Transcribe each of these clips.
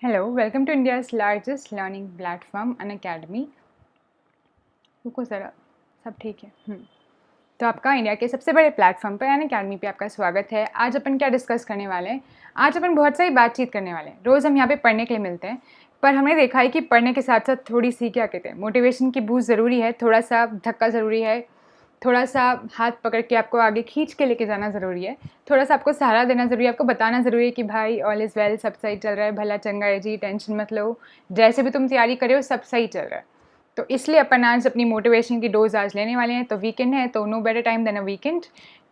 Hello, welcome to India's largest learning platform, Unacademy. रुको ज़रा, सब ठीक है। तो आपका इंडिया के सबसे बड़े प्लेटफॉर्म पर अनअकैडमी पे आपका स्वागत है। आज अपन क्या डिस्कस करने वाले हैं? आज अपन बहुत सारी बातचीत करने वाले हैं। रोज़ हम यहाँ पे पढ़ने के लिए मिलते हैं, पर हमने देखा है कि पढ़ने के साथ साथ थोड़ी सी क्या कहते हैं, मोटिवेशन की बूस्ट ज़रूरी है, थोड़ा सा धक्का ज़रूरी है, थोड़ा सा हाथ पकड़ के आपको आगे खींच के लेके जाना ज़रूरी है, थोड़ा सा आपको सहारा देना ज़रूरी है, आपको बताना ज़रूरी है कि भाई ऑल इज़ वेल, सब सही चल रहा है, भला चंगा है जी, टेंशन मत लो, जैसे भी तुम तैयारी करे हो सब सही चल रहा है। तो इसलिए अपन आज अपनी मोटिवेशन की डोज आज लेने वाले हैं। तो वीकेंड है तो no better time than a weekend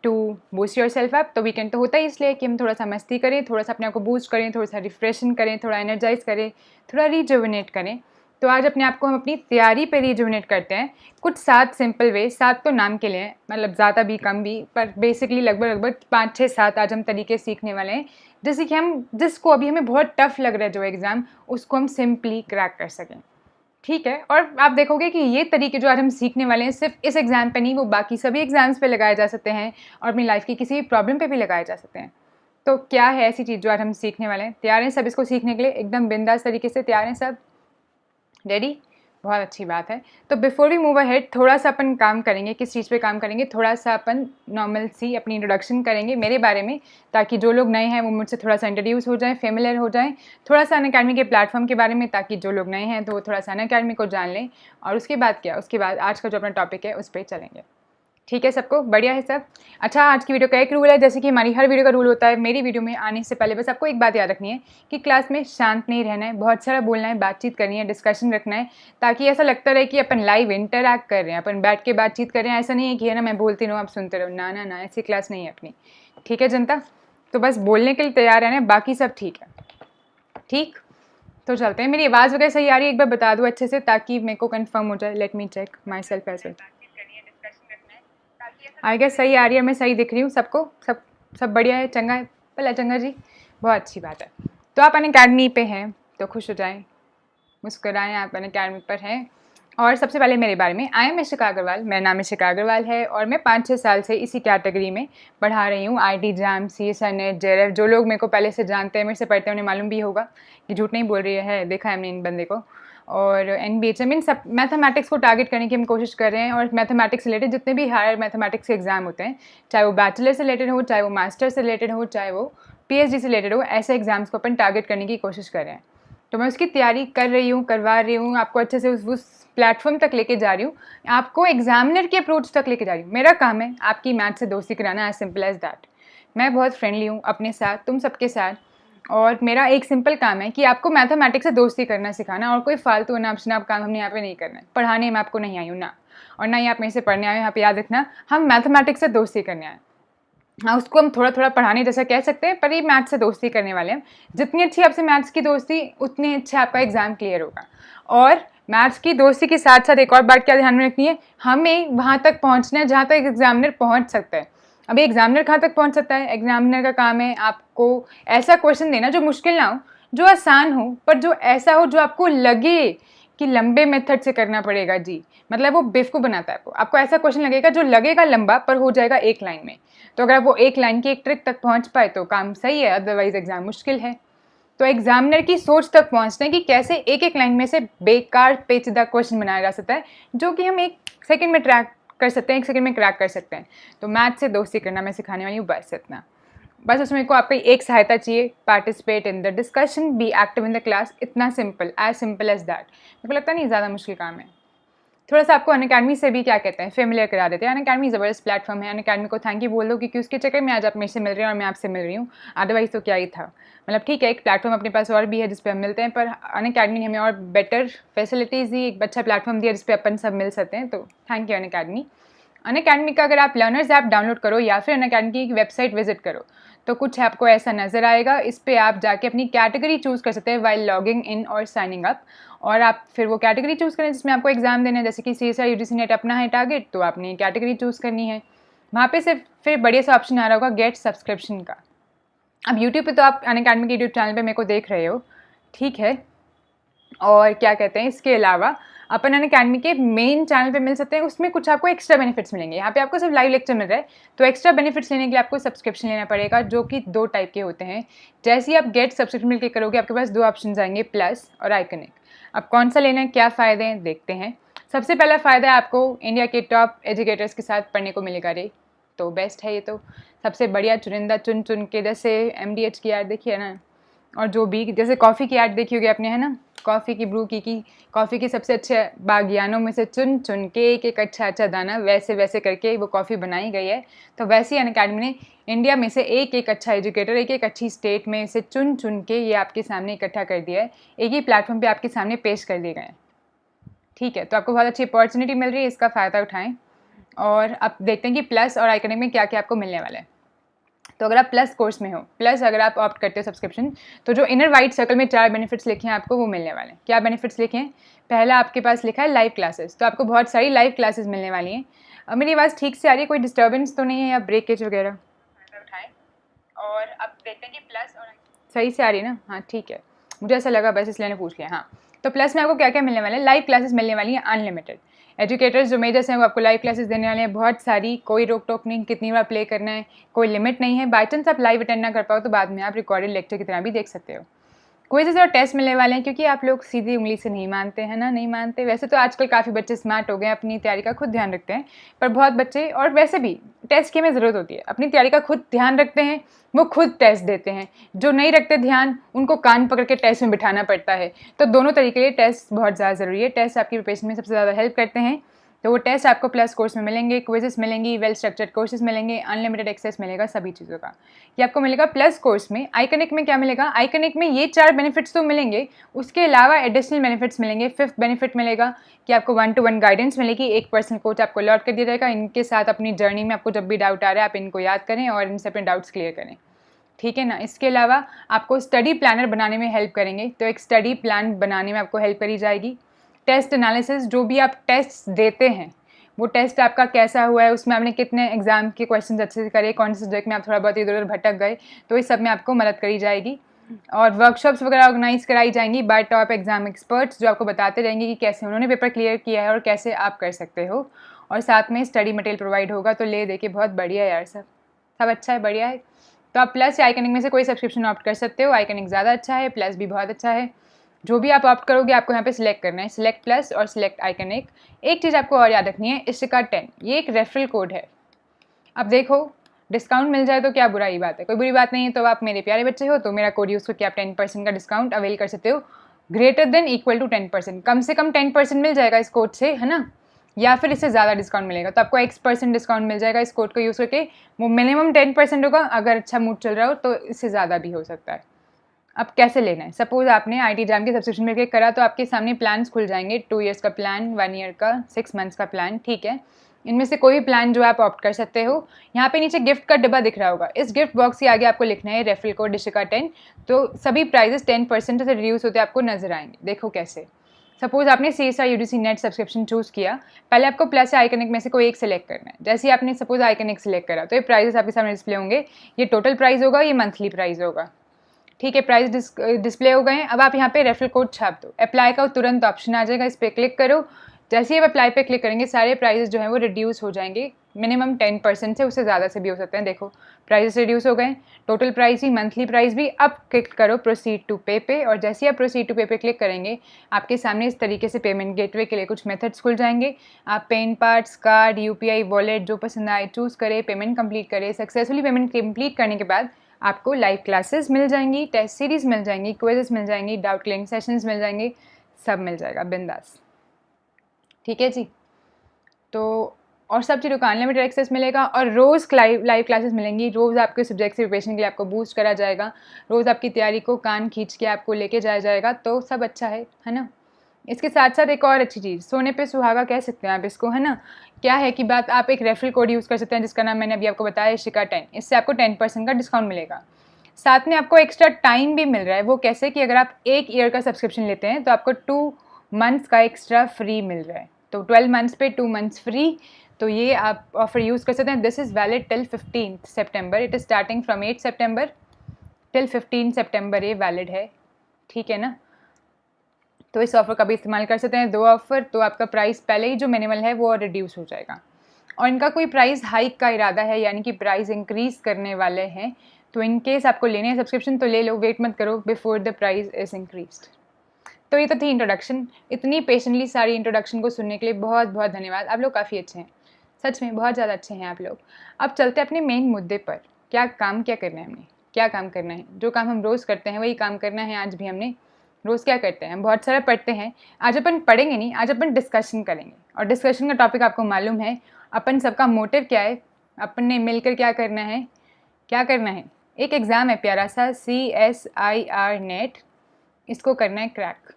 to boost yourself up. तो वीकेंड तो होता ही इसलिए कि हम थोड़ा सा मस्ती करें, थोड़ा सा अपने आप को बूस्ट करें, थोड़ा सा रिफ्रेशन करें, थोड़ा एनर्जाइज करें, थोड़ा रिजुविनेट करें। तो आज अपने आप को हम अपनी तैयारी पे रिजुविनेट करते हैं। कुछ 7 सिंपल वे, 7 तो नाम के लिए हैं, मतलब ज़्यादा भी कम भी, पर बेसिकली लगभग 5 6 7 आज हम तरीके सीखने वाले हैं, जैसे कि हम जिसको अभी हमें बहुत टफ लग रहा है जो एग्ज़ाम, उसको हम सिंपली क्रैक कर सकें। ठीक है, और आप देखोगे कि ये तरीके जो आज हम सीखने वाले हैं सिर्फ इस एग्ज़ाम पे नहीं, वो बाकी सभी एग्ज़ाम्स पे लगाए जा सकते हैं और अपनी लाइफ की किसी भी प्रॉब्लम पे भी लगाए जा सकते हैं। तो क्या है ऐसी चीज़ जो आज हम सीखने वाले हैं? तैयार हैं सब इसको सीखने के लिए? एकदम बिंदास तरीके से तैयार हैं सब? रेडी? बहुत अच्छी बात है। तो बिफोर वी मूव अहेड थोड़ा सा अपन काम करेंगे। किस चीज़ पे काम करेंगे? थोड़ा सा अपन नॉर्मल सी अपनी इंट्रोडक्शन करेंगे मेरे बारे में, ताकि जो लोग नए हैं वो मुझसे थोड़ा सा इंट्रोड्यूस हो जाएं, फेमिलियर हो जाएं, थोड़ा सा अनअकैडमी के प्लेटफॉर्म के बारे में, ताकि जो लोग नए हैं तो वो थोड़ा सा अनअकैडमी को जान लें। और उसके बाद क्या, उसके बाद आज का जो अपना टॉपिक है उस पर चलेंगे। ठीक है, सबको बढ़िया है सब? अच्छा, आज की वीडियो का एक रूल है, जैसे कि हमारी हर वीडियो का रूल होता है, मेरी वीडियो में आने से पहले बस आपको एक बात याद रखनी है कि क्लास में शांत नहीं रहना है, बहुत सारा बोलना है, बातचीत करनी है, डिस्कशन रखना है, ताकि ऐसा लगता रहे कि अपन लाइव इंटरैक्ट कर रहे हैं, अपन बैठ के बातचीत कर रहे हैं। ऐसा नहीं है कि है ना मैं बोलती रहूँ आप सुनते रहो, ना ना ना, ऐसी क्लास नहीं है अपनी। ठीक है जनता? तो बस बोलने के लिए तैयार रहना है, बाकी सब ठीक है। ठीक, तो चलते हैं। मेरी आवाज़ वगैरह सही आ रही है? एक बार बता दो अच्छे से, ताकि मेरे को कंफर्म हो जाए। Let me check myself as well. I guess सही आ रही है, मैं सही दिख रही हूँ सबको? सब बढ़िया है, चंगा है, भला चंगा जी, बहुत अच्छी बात है। तो आप अनअकैडमी पे हैं तो खुश हो जाएं, मुस्कुराएं, आप अनअकैडमी पर हैं। और सबसे पहले मेरे बारे में, आई एम इशिका अग्रवाल, मेरा नाम इशिका अग्रवाल है और मैं 5 6 साल से इसी कैटेगरी में पढ़ा रही हूँ। IT JAM, CSR NET, JRF। जो लोग मेरे को पहले से जानते हैं, मेरे से पढ़ते हैं, उन्हें मालूम भी होगा कि झूठ नहीं बोल रही है, देखा है हमने इन बंदे को। और NBHM, इन सब मैथमेटिक्स को टारगेट करने की हम कोशिश कर रहे हैं। और मैथमेटिक्स से रिलेटेड जितने भी हायर मैथमेटिक्स के एग्जाम होते हैं, चाहे वो बैचलर से रिलेटेड हो, चाहे वो मास्टर से रिलेटेड हो, चाहे वो PhD से रिलेटेड हो, ऐसे एग्जाम्स को अपन टारगेट करने की कोशिश कर रहे हैं। तो मैं उसकी तैयारी कर रही हूँ, करवा रही हूँ, आपको अच्छे से उस प्लेटफॉर्म तक लेके जा रही हूँ, आपको एग्जामिनर की अप्रोच तक लेके जा रही हूँ। मेरा काम है आपकी मैथ से दोस्ती कराना, एज सिंपल एज दैट। मैं बहुत फ्रेंडली हूँ अपने साथ, तुम सबके साथ, और मेरा एक सिंपल काम है कि आपको मैथमेटिक्स से दोस्ती करना सिखाना, और कोई फालतू अनाप शनाप काम हमने यहाँ पे नहीं करना है। पढ़ाने में आपको नहीं आई हूँ ना, और ना ही आप मेरे से पढ़ने आए हो। यहाँ पे याद रखना, हम मैथमेटिक्स से दोस्ती करने आए। हाँ, उसको हम थोड़ा थोड़ा पढ़ाने जैसा कह सकते हैं, पर ये मैथ्स से दोस्ती करने वाले हैं। जितनी अच्छी आपसे मैथ्स की दोस्ती, उतनी अच्छा आपका एग्जाम क्लियर होगा। और मैथ्स की दोस्ती के साथ साथ एक और बात क्या ध्यान में रखनी है, हमें वहाँ तक पहुँचना है जहाँ तक एग्जामिनर पहुँच सकता है। अभी एग्जामिनर कहाँ तक पहुँच सकता है? एग्जामिनर का काम है आपको ऐसा क्वेश्चन देना जो मुश्किल ना हो, जो आसान हो, पर जो ऐसा हो जो आपको लगे कि लंबे मेथड से करना पड़ेगा जी, मतलब वो बेवकूफ़ बनाता है आपको ऐसा क्वेश्चन लगेगा जो लगेगा लंबा पर हो जाएगा एक लाइन में। तो अगर वो एक लाइन की एक ट्रिक तक पहुंच पाए तो काम सही है, अदरवाइज एग्जाम मुश्किल है। तो एग्जामिनर की सोच तक पहुंचते हैं कि कैसे एक एक लाइन में से बेकार पेचीदा क्वेश्चन बनाया जा सकता है, जो कि हम 1 सेकंड में ट्रैक कर सकते हैं, 1 सेकंड में क्रैक कर सकते हैं। तो मैथ से दोस्ती करना मैं सिखाने वाली हूँ, बस इतना। बस उसमें को आपकी एक सहायता चाहिए, participate in the discussion, be active in the class. इतना सिंपल एज दैट। मेरे को लगता नहीं ज़्यादा मुश्किल काम है। थोड़ा सा आपको अनअकैडमी से भी क्या कहते हैं, फेमिलियर करा देते हैं। अनअकैडमी ज़बरदस्त प्लेटफॉर्म है, अनअकैडमी को थैंक यू बोल दो, क्योंकि उसके चक्कर में आज आप मेरे से मिल रहे हैं और मैं आपसे मिल रही हूँ। अदरवाइज़ तो क्या ही था, मतलब ठीक है, एक प्लेटफॉर्म अपने पास और भी है जिस पे हम मिलते हैं, पर अनअकैडमी ने हमें और बेटर फैसिलिटीज़ दी, एक अच्छा प्लेटफॉर्म दिया जिस पे अपन सब मिल सकते हैं। तो थैंक यू अनअकैडमी। अनअकैडमी का अगर आप लर्नर्स ऐप डाउनलोड करो या फिर अनअकैडमी की वेबसाइट विजिट करो, तो कुछ आपको ऐसा नज़र आएगा। इस पर आप जाके अपनी कैटेगरी चूज़ कर सकते हैं वाइल लॉगिंग इन और साइनिंग अप, और आप फिर वो कैटेगरी चूज़ करें जिसमें आपको एग्जाम देना है। जैसे कि CSR UGC नेट अपना है टारगेट, तो आपने कैटेगरी चूज़ करनी है। वहाँ पे से फिर बढ़िया सा ऑप्शन आ रहा होगा गेट सब्सक्रिप्शन का। अब यूट्यूब पे तो आप अनअकैडमी के यूट्यूब चैनल पे मेरे को देख रहे हो, ठीक है। और क्या कहते हैं, इसके अलावा अपन अनअकैडमी के मेन चैनल पे मिल सकते हैं, उसमें कुछ आपको एक्स्ट्रा बेनिफिट्स मिलेंगे। यहाँ पे आपको सिर्फ लाइव लेक्चर मिल रहा है, तो एक्स्ट्रा बेनिफिट्स लेने के लिए आपको सब्सक्रिप्शन लेना पड़ेगा, जो कि 2 टाइप के होते हैं। जैसे ही आप गेट सब्सक्रिप्शन मिल के करोगे, आपके पास 2 ऑप्शन आएंगे, प्लस और आइकनिक। अब कौन सा लेना है, क्या फ़ायदे हैं, देखते हैं। सबसे पहला फ़ायदा है आपको इंडिया के टॉप एजुकेटर्स के साथ पढ़ने को मिलेगा रे, तो बेस्ट है ये। तो सबसे बढ़िया चुनिंदा चुन चुन के, जैसे MDH की ऐड देखी है ना, और जो भी जैसे कॉफ़ी की ऐड देखी होगी आपने, है ना, कॉफ़ी की ब्रू की कॉफ़ी के सबसे अच्छे बागियानों में से चुन चुन के एक एक अच्छा दाना वैसे वैसे करके वो कॉफ़ी बनाई गई है। तो वैसे ही अनअकैडमी ने इंडिया में से एक एक अच्छा एजुकेटर, एक एक अच्छी स्टेट में से चुन चुन के ये आपके सामने इकट्ठा कर दिया है, एक ही प्लेटफॉर्म पे आपके सामने पेश कर दिए गए हैं। ठीक है, तो आपको बहुत अच्छी अपॉर्चुनिटी मिल रही है, इसका फ़ायदा उठाएं। और अब देखते हैं कि प्लस और आइकनिक में क्या क्या आपको मिलने वाला है। तो अगर आप प्लस कोर्स में हो, प्लस अगर आप ऑप्ट करते हो सब्सक्रिप्शन, तो जो इनर वाइट सर्कल में 4 बेनिफिट्स लिखे हैं आपको, वो मिलने वाले हैं। क्या बेनिफिट्स लिखे हैं? पहला आपके पास लिखा है लाइव क्लासेस, तो आपको बहुत सारी लाइव क्लासेस मिलने वाली हैं। अब मेरी आवाज़ ठीक से आ रही है, कोई डिस्टर्बेंस तो नहीं है या ब्रेकेज वगैरह? उठाएं। और अब देखते हैं कि प्लस और सही से आ रही है ना? हाँ ठीक है, मुझे ऐसा लगा, बस इसलिए मैंने पूछ लिया। हाँ, तो प्लस में आपको क्या क्या मिलने वाला है? लाइव क्लासेस मिलने वाली हैं अनलिमिटेड। एजुकेटर्स जो मेजर्स हैं वो आपको लाइव क्लासेस देने वाले हैं, बहुत सारी, कोई रोक टोक नहीं, कितनी बार प्ले करना है, कोई लिमिट नहीं है। बाई चांस आप लाइव अटेंड ना कर पाओ तो बाद में आप रिकॉर्डेड लेक्चर की तरह भी देख सकते हो। क्विज़ेस और टेस्ट मिलने वाले हैं, क्योंकि आप लोग सीधी उंगली से नहीं मानते हैं ना, नहीं मानते। वैसे तो आजकल काफ़ी बच्चे स्मार्ट हो गए हैं, अपनी तैयारी का खुद ध्यान रखते हैं, पर बहुत बच्चे, और वैसे भी टेस्ट की हमें ज़रूरत होती है, अपनी तैयारी का खुद ध्यान रखते हैं, वो खुद टेस्ट देते हैं। जो नहीं रखते ध्यान, उनको कान पकड़ के टेस्ट में बिठाना पड़ता है। तो दोनों तरीके के टेस्ट बहुत ज़्यादा ज़रूरी है। टेस्ट आपकी प्रिपरेशन में सबसे ज़्यादा हेल्प करते हैं, तो वो टेस्ट आपको प्लस कोर्स में मिलेंगे, क्विजेस मिलेंगी, वेल स्ट्रक्चर्ड कोर्सेज मिलेंगे, अनलिमिटेड एक्सेस मिलेगा सभी चीज़ों का। ये आपको मिलेगा प्लस कोर्स में। आइकनिक में क्या मिलेगा? आइकनिक में ये 4 बेनिफिट्स तो मिलेंगे, उसके अलावा एडिशनल बेनिफिट्स मिलेंगे। 5th बेनिफिट मिलेगा कि आपको 1-to-1 गाइडेंस मिलेगी, एक पर्सनल कोच आपको अलॉट कर दिया जाएगा। इनके साथ अपनी जर्नी में आपको जब भी डाउट आ रहा है, आप इनको याद करें और इनसे अपने डाउट्स क्लियर करें, ठीक है ना। इसके अलावा आपको स्टडी प्लानर बनाने में हेल्प करेंगे, तो एक स्टडी प्लान बनाने में आपको हेल्प करी जाएगी। टेस्ट एनालिसिस, जो भी आप टेस्ट देते हैं, वो टेस्ट आपका कैसा हुआ है, उसमें आपने कितने एग्जाम के क्वेश्चन अच्छे से करे, कौन से सब्जेक्ट में आप थोड़ा बहुत इधर उधर भटक गए, तो इस सब में आपको मदद करी जाएगी। और वर्कशॉप्स वगैरह ऑर्गेनाइज कराई जाएंगी बाय टॉप एग्जाम एक्सपर्ट्स, जो आपको बताते रहेंगे कि कैसे उन्होंने पेपर क्लियर किया है और कैसे आप कर सकते हो। और साथ में स्टडी मटेरियल प्रोवाइड होगा। तो ले देखिए, बहुत बढ़िया है यार, सब अच्छा है, बढ़िया है। तो आप प्लस या आइकनिक में से कोई सब्सक्रिप्शन ऑप्ट कर सकते हो। आइकनिक ज़्यादा अच्छा है, प्लस भी बहुत अच्छा है। जो भी आप ऑप्ट करोगे आपको यहाँ पे सिलेक्ट करना है, सिलेक्ट प्लस और सिलेक्ट आइकनिक। एक चीज़ आपको और याद रखनी है, इशिका 10 ये एक रेफरल कोड है। अब देखो, डिस्काउंट मिल जाए तो क्या बुराई बात है, कोई बुरी बात नहीं है। तो आप मेरे प्यारे बच्चे हो तो मेरा कोड यूज़ करके आप 10% का डिस्काउंट अवेल कर सकते हो, ग्रेटर देन इक्वल टू 10%, कम से कम 10% मिल जाएगा इस कोड से, है ना, या फिर इससे ज़्यादा डिस्काउंट मिलेगा। तो आपको X% डिस्काउंट मिल जाएगा इस कोड को यूज़ करके। वो मिनिमम 10% होगा, अगर अच्छा मूड चल रहा हो तो इससे ज़्यादा भी हो सकता है। अब कैसे लेना है? सपोज आपने IT जैम के सब्सक्रिप्शन में क्लिक करा, तो आपके सामने प्लान्स खुल जाएंगे, 2 ईयर्स का प्लान, 1 ईयर का, 6 मंथ्स का प्लान, ठीक है। इनमें से कोई भी प्लान जो आप ऑप्ट कर सकते हो। यहाँ पे नीचे गिफ्ट का डिब्बा दिख रहा होगा, इस गिफ्ट बॉक्स के आगे आपको लिखना है रेफरल कोड इशिका 10। तो सभी प्राइजेस 10% से रिड्यूस होते आपको नजर आएंगे। देखो कैसे। सपोज आपने CSR UGC net subscription choose किया, पहले आपको प्लस या आइकनिक में से कोई एक सिलेक्ट करना है। जैसे ही आपने सपोज आइकनिक सिलेक्ट करा, तो ये प्राइजेस आपके सामने डिस्प्ले होंगे। ये टोटल प्राइस होगा, ये मंथली प्राइस होगा, ठीक है। प्राइस डिस्प्ले हो गए हैं। अब आप यहाँ पे रेफरल कोड छाप दो, अप्लाई का तुरंत ऑप्शन आ जाएगा, इस पर क्लिक करो। जैसे ही आप अप्लाई पे क्लिक करेंगे, सारे प्राइजेस जो हैं वो रिड्यूस हो जाएंगे, मिनिमम 10% से, उससे ज़्यादा से भी हो सकते हैं। देखो प्राइजेस रिड्यूस हो गए, टोटल प्राइस भी, मंथली प्राइस भी। अब क्लिक करो प्रोसीड टू पे पे, और जैसे ही आप प्रोसीड टू पे पे क्लिक करेंगे, आपके सामने इस तरीके से पेमेंट गेटवे के लिए कुछ मेथड्स खुल जाएंगे। आप पेन पार्ट्स, कार्ड, UPI, वॉलेट, जो पसंद आए चूज़ करें, पेमेंट कंप्लीट करें। सक्सेसफुली पेमेंट कंप्लीट करने के बाद आपको लाइव क्लासेस मिल जाएंगी, टेस्ट सीरीज़ मिल जाएंगी, क्विजेस मिल जाएंगी, डाउट क्लियरिंग सेशंस मिल जाएंगे, सब मिल जाएगा बिंदास, ठीक है जी। तो और सब चीज़ों का अनलिमिटेड एक्सेस मिलेगा, और रोज़ लाइव क्लासेस मिलेंगी। रोज़ आपके सब्जेक्ट से प्रिपरेशन के लिए आपको बूस्ट करा जाएगा, रोज़ आपकी तैयारी को कान खींच के आपको लेके जाया जाएगा। तो सब अच्छा है ना। इसके साथ साथ एक और अच्छी चीज़, सोने पे सुहागा कह सकते हैं आप इसको, है ना। क्या है कि बात, आप एक रेफरल कोड यूज़ कर सकते हैं जिसका नाम मैंने अभी आपको बताया, इशिका 10। इससे आपको 10% का डिस्काउंट मिलेगा। साथ में आपको एक्स्ट्रा टाइम भी मिल रहा है। वो कैसे कि अगर आप 1 ईयर का सब्सक्रिप्शन लेते हैं तो आपको 2 मंथ्स का एक्स्ट्रा फ्री मिल रहा है। तो 12 मंथ्स पे 2 मंथ्स फ्री। तो ये आप ऑफर यूज़ कर सकते हैं। This is valid till 15 September. It is starting from 8 September till 15 सितंबर ये वैलिड है, ठीक है ना। तो इस ऑफ़र का भी इस्तेमाल कर सकते हैं। 2 ऑफ़र तो आपका प्राइस पहले ही जो मिनिमल है वो रिड्यूस हो जाएगा। और इनका कोई प्राइस हाइक का इरादा है, यानी कि प्राइस इंक्रीज़ करने वाले हैं, तो इन केस आपको लेने हैं सब्सक्रिप्शन तो ले लो, वेट मत करो before the price is increased. तो ये तो थी इंट्रोडक्शन। इतनी पेशेंटली सारी इंट्रोडक्शन को सुनने के लिए बहुत बहुत धन्यवाद। आप लोग काफ़ी अच्छे हैं, सच में बहुत ज़्यादा अच्छे हैं आप लोग। अब चलते हैं अपने मेन मुद्दे पर। क्या करना है हमने, क्या काम करना है? जो काम हम रोज़ करते हैं वही काम करना है। आज भी हमने रोज़ क्या करते हैं, हम बहुत सारा पढ़ते हैं। आज अपन पढ़ेंगे नहीं, आज अपन डिस्कशन करेंगे। और डिस्कशन का टॉपिक आपको मालूम है, अपन सबका मोटिव क्या है, अपन ने मिलकर क्या करना है, एक एग्ज़ाम है प्यारा सा CSIR नेट, इसको करना है क्रैक।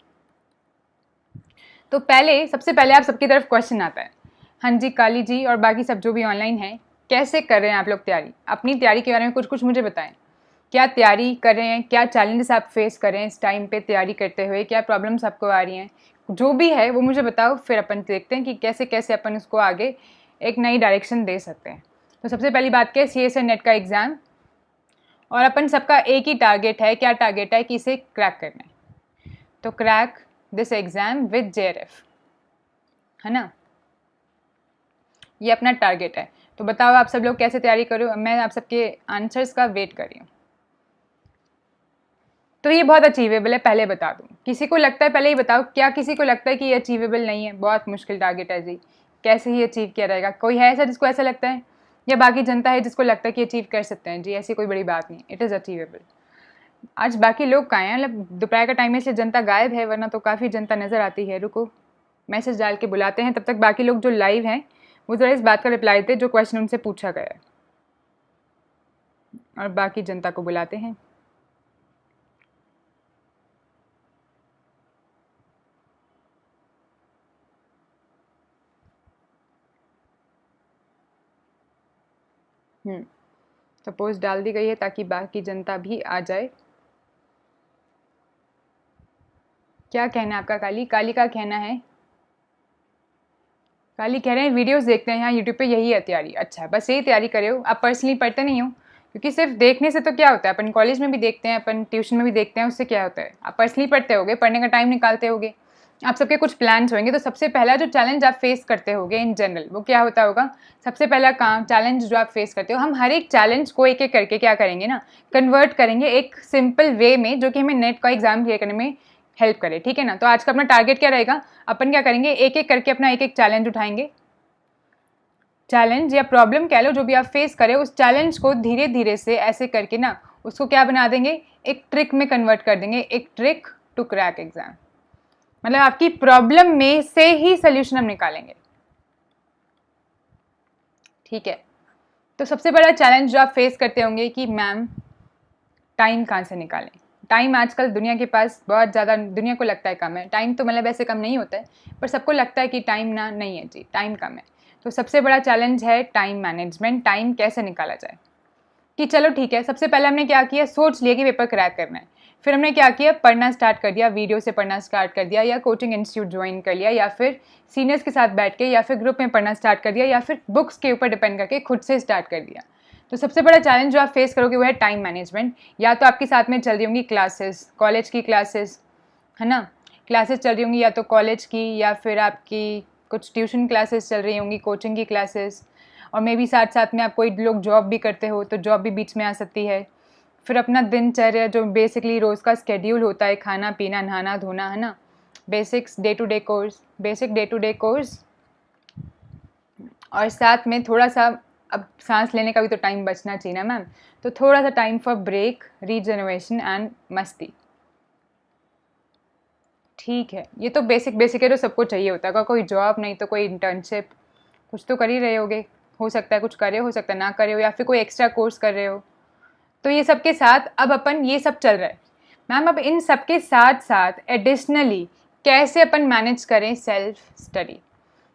तो सबसे पहले आप सबकी तरफ क्वेश्चन आता है, हाँ जी काली जी और बाकी सब जो भी ऑनलाइन हैं, कैसे कर रहे हैं आप लोग तैयारी? अपनी तैयारी के बारे में कुछ मुझे बताएं। क्या तैयारी कर रहे हैं, क्या चैलेंजेस आप फेस कर रहे हैं इस टाइम पे तैयारी करते हुए, क्या प्रॉब्लम्स आपको आ रही हैं, जो भी है वो मुझे बताओ। फिर अपन देखते हैं कि कैसे कैसे अपन उसको आगे एक नई डायरेक्शन दे सकते हैं। तो सबसे पहली बात क्या है, CSIR नेट का एग्ज़ाम, और अपन सबका एक ही टारगेट है। क्या टारगेट है? कि इसे क्रैक करना है। तो crack this exam with JRF, है ना, ये अपना टारगेट है। तो बताओ आप सब लोग कैसे तैयारी करो, मैं आप सबके आंसर्स का वेट कर रही हूँ। तो ये बहुत अचीवेबल है, पहले बता दूँ। किसी को लगता है, पहले ही बताओ, क्या किसी को लगता है कि ये अचीवेबल नहीं है, बहुत मुश्किल टारगेट है जी, कैसे ही अचीव किया जाएगा? कोई है ऐसा जिसको ऐसा लगता है, या बाकी जनता है जिसको लगता है कि अचीव कर सकते हैं? जी ऐसी कोई बड़ी बात नहीं, इट इज़ अचीवेबल। आज बाकी लोग कहाँ हैं? मतलब दोपहर का टाइम में से जनता गायब है, वरना तो काफ़ी जनता नज़र आती है। रुको, मैसेज डाल के बुलाते हैं, तब तक बाकी लोग जो लाइव हैं वो ज़रा इस बात का रिप्लाई दे जो क्वेश्चन उनसे पूछा गया है, और बाकी जनता को बुलाते हैं। तो पोस्ट डाल दी गई है ताकि बाकी जनता भी आ जाए। क्या कहना है आपका? काली का कहना है, काली कह रहे हैं वीडियोस देखते हैं यहाँ यूट्यूब पे, यही है तैयारी। अच्छा, बस यही तैयारी करे हो आप, पर्सनली पढ़ते नहीं हो? क्योंकि सिर्फ देखने से तो क्या होता है, अपन कॉलेज में भी देखते हैं, अपन ट्यूशन में भी देखते हैं, उससे क्या होता है? आप पर्सनली पढ़ते होगे, पढ़ने का टाइम निकालते होगे, आप सबके कुछ प्लान्स होंगे। तो सबसे पहला जो चैलेंज आप फेस करते होगे इन जनरल, वो क्या होता होगा? सबसे पहला काम, चैलेंज जो आप फेस करते हो, हम हर एक चैलेंज को एक एक करके क्या करेंगे ना, कन्वर्ट करेंगे एक सिंपल वे में, जो कि हमें नेट का एग्जाम क्लियर करने में हेल्प करे, ठीक है ना। तो आज का अपना टारगेट क्या रहेगा, अपन क्या करेंगे, एक एक करके अपना एक एक चैलेंज उठाएंगे। चैलेंज या प्रॉब्लम कह लो, जो भी आप फेस करें, उस चैलेंज को धीरे धीरे से ऐसे करके ना उसको क्या बना देंगे, एक ट्रिक में कन्वर्ट कर देंगे, एक ट्रिक टू क्रैक एग्जाम। मतलब आपकी प्रॉब्लम में से ही सोल्यूशन हम निकालेंगे, ठीक है। तो सबसे बड़ा चैलेंज जो आप फेस करते होंगे कि मैम टाइम कहाँ से निकालें। टाइम आजकल दुनिया के पास बहुत ज़्यादा, दुनिया को लगता है कम है। टाइम तो मतलब ऐसे कम नहीं होता है, पर सबको लगता है कि टाइम ना नहीं है जी, टाइम कम है। तो सबसे बड़ा चैलेंज है टाइम मैनेजमेंट, टाइम कैसे निकाला जाए। कि चलो ठीक है, सबसे पहले हमने क्या किया, सोच लिया कि पेपर क्रैक करना है। फिर हमने क्या किया, पढ़ना स्टार्ट कर दिया, वीडियो से पढ़ना स्टार्ट कर दिया, या कोचिंग इंस्टीट्यूट ज्वाइन कर लिया, या फिर सीनियर्स के साथ बैठ के, या फिर ग्रुप में पढ़ना स्टार्ट कर दिया, या फिर बुक्स के ऊपर डिपेंड करके खुद से स्टार्ट कर दिया। तो सबसे बड़ा चैलेंज जो आप फेस करोगे वो है टाइम मैनेजमेंट। या तो आपके साथ में चल रही होंगी क्लासेस, कॉलेज की क्लासेस, है ना, क्लासेस चल रही होंगी, या तो कॉलेज की, या फिर आपकी कुछ ट्यूशन क्लासेस चल रही होंगी, कोचिंग की क्लासेस, और मे भी साथ साथ में आप कोई लोग जॉब भी करते हो तो जॉब भी बीच में आ सकती है। फिर अपना दिनचर्या जो बेसिकली रोज़ का स्केड्यूल होता है, खाना पीना नहाना धोना, है ना, basics day to day course, basic day to day course, और साथ में थोड़ा सा अब सांस लेने का भी तो टाइम बचना चाहिए ना मैम, तो थोड़ा सा time for break, regeneration and मस्ती, ठीक है। ये तो बेसिक है, जो सबको चाहिए होता है। कोई जॉब नहीं तो कोई इंटर्नशिप, कुछ तो कर ही रहे होगे, हो सकता है कुछ करे, हो सकता है ना करे हो, या फिर कोई एक्स्ट्रा कोर्स कर रहे हो। तो ये सब के साथ अब अपन ये सब चल रहा है मैम। अब इन सब के साथ साथ एडिशनली कैसे अपन मैनेज करें सेल्फ स्टडी।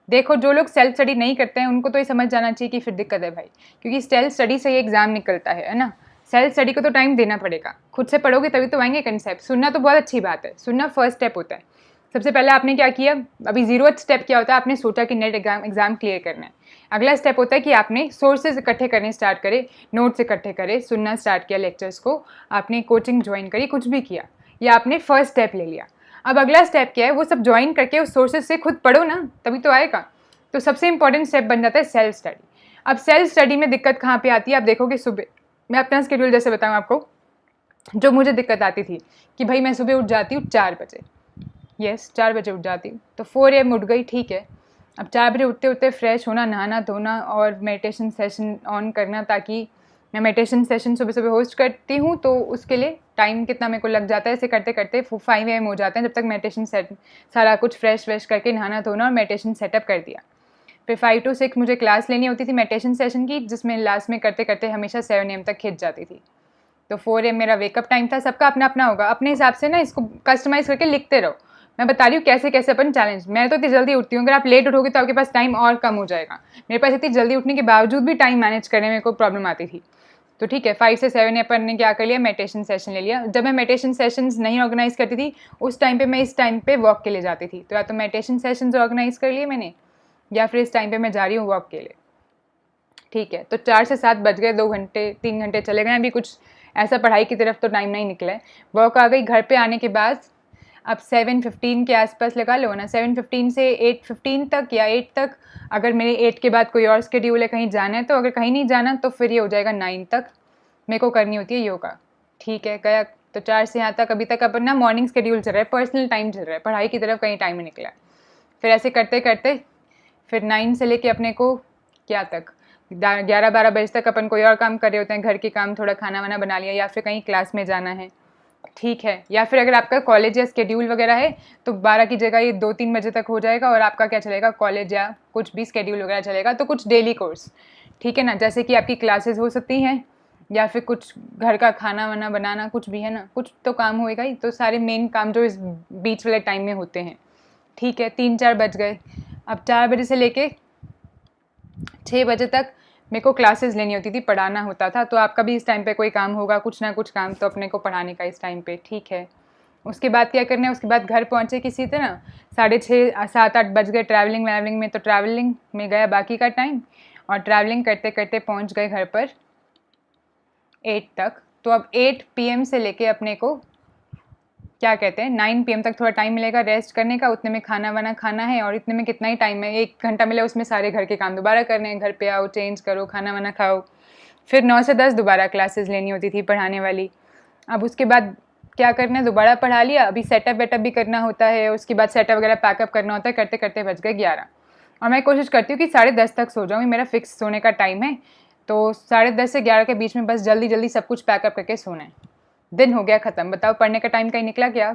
देखो, जो लोग सेल्फ स्टडी नहीं करते हैं उनको तो ये समझ जाना चाहिए कि फिर दिक्कत है भाई, क्योंकि सेल्फ स्टडी से ये एग्जाम निकलता है ना। सेल्फ स्टडी को तो टाइम देना पड़ेगा, खुद से पढ़ोगे तभी तो आएंगे कंसेप्ट। सुनना तो बहुत अच्छी बात है, सुनना फर्स्ट स्टेप होता है। सबसे पहले आपने क्या किया, अभी 0th स्टेप क्या होता है, आपने सोचा कि नेट एग्जाम क्लियर करना है। अगला स्टेप होता है कि आपने सोर्सेज इकट्ठे करने स्टार्ट करे, नोट्स इकट्ठे करे, सुनना स्टार्ट किया लेक्चर्स को, आपने कोचिंग ज्वाइन करी, कुछ भी किया, या आपने फर्स्ट स्टेप ले लिया। अब अगला स्टेप क्या है, वो सब ज्वाइन करके उस सोर्सेज से खुद पढ़ो ना, तभी तो आएगा। तो सबसे इंपॉर्टेंट स्टेप बन जाता है सेल्फ स्टडी। अब सेल्फ स्टडी में दिक्कत कहाँ पे आती है, आप देखोगे सुबह, मैं अपना स्केड्यूल जैसे बताऊँ आपको, जो मुझे दिक्कत आती थी कि भाई मैं सुबह उठ जाती हूँ 4 बजे, यस 4 बजे उठ जाती हूँ, तो 4 AM उठ गई, ठीक है। अब 4 बजे उठते उठते फ्रेश होना, नहाना धोना और मेडिटेशन सेशन ऑन करना, ताकि मैं मेडिटेशन सेशन सुबह सुबह होस्ट करती हूँ, तो उसके लिए टाइम कितना मेरे को लग जाता है, ऐसे करते करते 5 AM हो जाते हैं, जब तक मेडिटेशन सेट सारा कुछ फ्रेश व्रेश करके नहाना धोना और मेडिटेशन सेटअप कर दिया। फिर 5 to 6 मुझे क्लास लेनी होती थी मेडिटेशन सेशन की, जिसमें लास्ट में करते करते हमेशा 7 AM तक खिंच जाती थी। तो 4 AM मेरा वेकअप टाइम था। सबका अपना अपना होगा, अपने हिसाब से ना इसको कस्टमाइज़ करके लिखते रहो। मैं बता रही हूँ कैसे कैसे अपन चैलेंज, मैं तो इतनी जल्दी उठती हूँ, अगर आप लेट उठोगे तो आपके पास टाइम और कम हो जाएगा। मेरे पास इतनी जल्दी उठने के बावजूद भी टाइम मैनेज करने में कोई प्रॉब्लम आती थी। तो ठीक है, 5 से 7 अपन ने क्या कर लिया, मेडिटेशन सेशन ले लिया। जब मैं मेडिटेशन सेशंस नहीं ऑर्गेनाइज करती थी, उस टाइम पे मैं इस टाइम पे वॉक के लिए जाती थी। तो या तो मेडिटेशन सेशंस ऑर्गेनाइज कर लिए मैंने, या फिर इस टाइम पे मैं जा रही हूँ वॉक के लिए, ठीक है। तो 4 से 7 बज गए, 2 घंटे 3 घंटे चले गए, अभी कुछ ऐसा पढ़ाई की तरफ तो टाइम नहीं निकला है। वॉक आ गई, घर पे आने के बाद अब 7:15 के आसपास लगा लो ना, 7:15 से 8:15 तक या 8 तक, अगर मेरे 8 के बाद कोई और स्केड्यूल है, कहीं जाना है, तो अगर कहीं नहीं जाना तो फिर ये हो जाएगा 9 तक मेरे को करनी होती है योगा, ठीक है। गया तो 4 से यहाँ तक, अभी तक अपन ना मॉर्निंग स्केड्यूल चल रहा है, पर्सनल टाइम चल रहा है, पढ़ाई की तरफ कहीं टाइम नहीं निकला। फिर ऐसे करते करते फिर 9 से लेके अपने को क्या तक 11-12 बजे तक अपन कोई और काम कर रहे होते हैं, घर के काम, थोड़ा खाना वाना बना लिया, या फिर कहीं क्लास में जाना है, ठीक है। या फिर अगर आपका कॉलेज या स्केड्यूल वगैरह है तो 12 की जगह ये 2-3 बजे तक हो जाएगा, और आपका क्या चलेगा, कॉलेज या कुछ भी स्केड्यूल वगैरह चलेगा। तो कुछ डेली कोर्स, ठीक है ना, जैसे कि आपकी क्लासेस हो सकती हैं, या फिर कुछ घर का खाना वाना बनाना, कुछ भी है ना, कुछ तो काम होएगा ही। तो सारे मेन काम जो इस बीच वाले टाइम में होते हैं, ठीक है। 3-4 बज गए, अब 4 बजे से लेके 6 बजे तक मेरे को क्लासेस लेनी होती थी, पढ़ाना होता था। तो आपका भी इस टाइम पे कोई काम होगा, कुछ ना कुछ काम तो अपने को पढ़ाने का इस टाइम पे, ठीक है। उसके बाद क्या करना है, उसके बाद घर पहुँचे किसी तरह 6:30 7-8 बज गए, ट्रैवलिंग व्रैवलिंग में, तो ट्रैवलिंग में गया बाकी का टाइम, और ट्रैवलिंग करते करते पहुँच गए घर पर 8 तक। तो अब 8 PM से लेके अपने को क्या कहते हैं 9 PM तक थोड़ा टाइम मिलेगा रेस्ट करने का, उतने में खाना वाना खाना है, और इतने में कितना ही टाइम है, 1 घंटा मिला, उसमें सारे घर के काम दोबारा करने हैं, घर पे आओ, चेंज करो, खाना वाना खाओ। फिर 9 से 10 दोबारा क्लासेस लेनी होती थी पढ़ाने वाली। अब उसके बाद क्या करना है, दोबारा पढ़ा लिया, अभी सेटअप वेटअप भी करना होता है, उसके बाद सेटअप वगैरह पैकअप करना होता है, करते करते बज गए 11। और मैं कोशिश करती हूँ कि 10:30 तक सो जाऊँ, मेरा फिक्स सोने का टाइम है। तो 10:30 से 11 के बीच में बस जल्दी जल्दी सब कुछ पैकअप करके सोना है। दिन हो गया ख़त्म। बताओ पढ़ने का टाइम कहीं निकला क्या?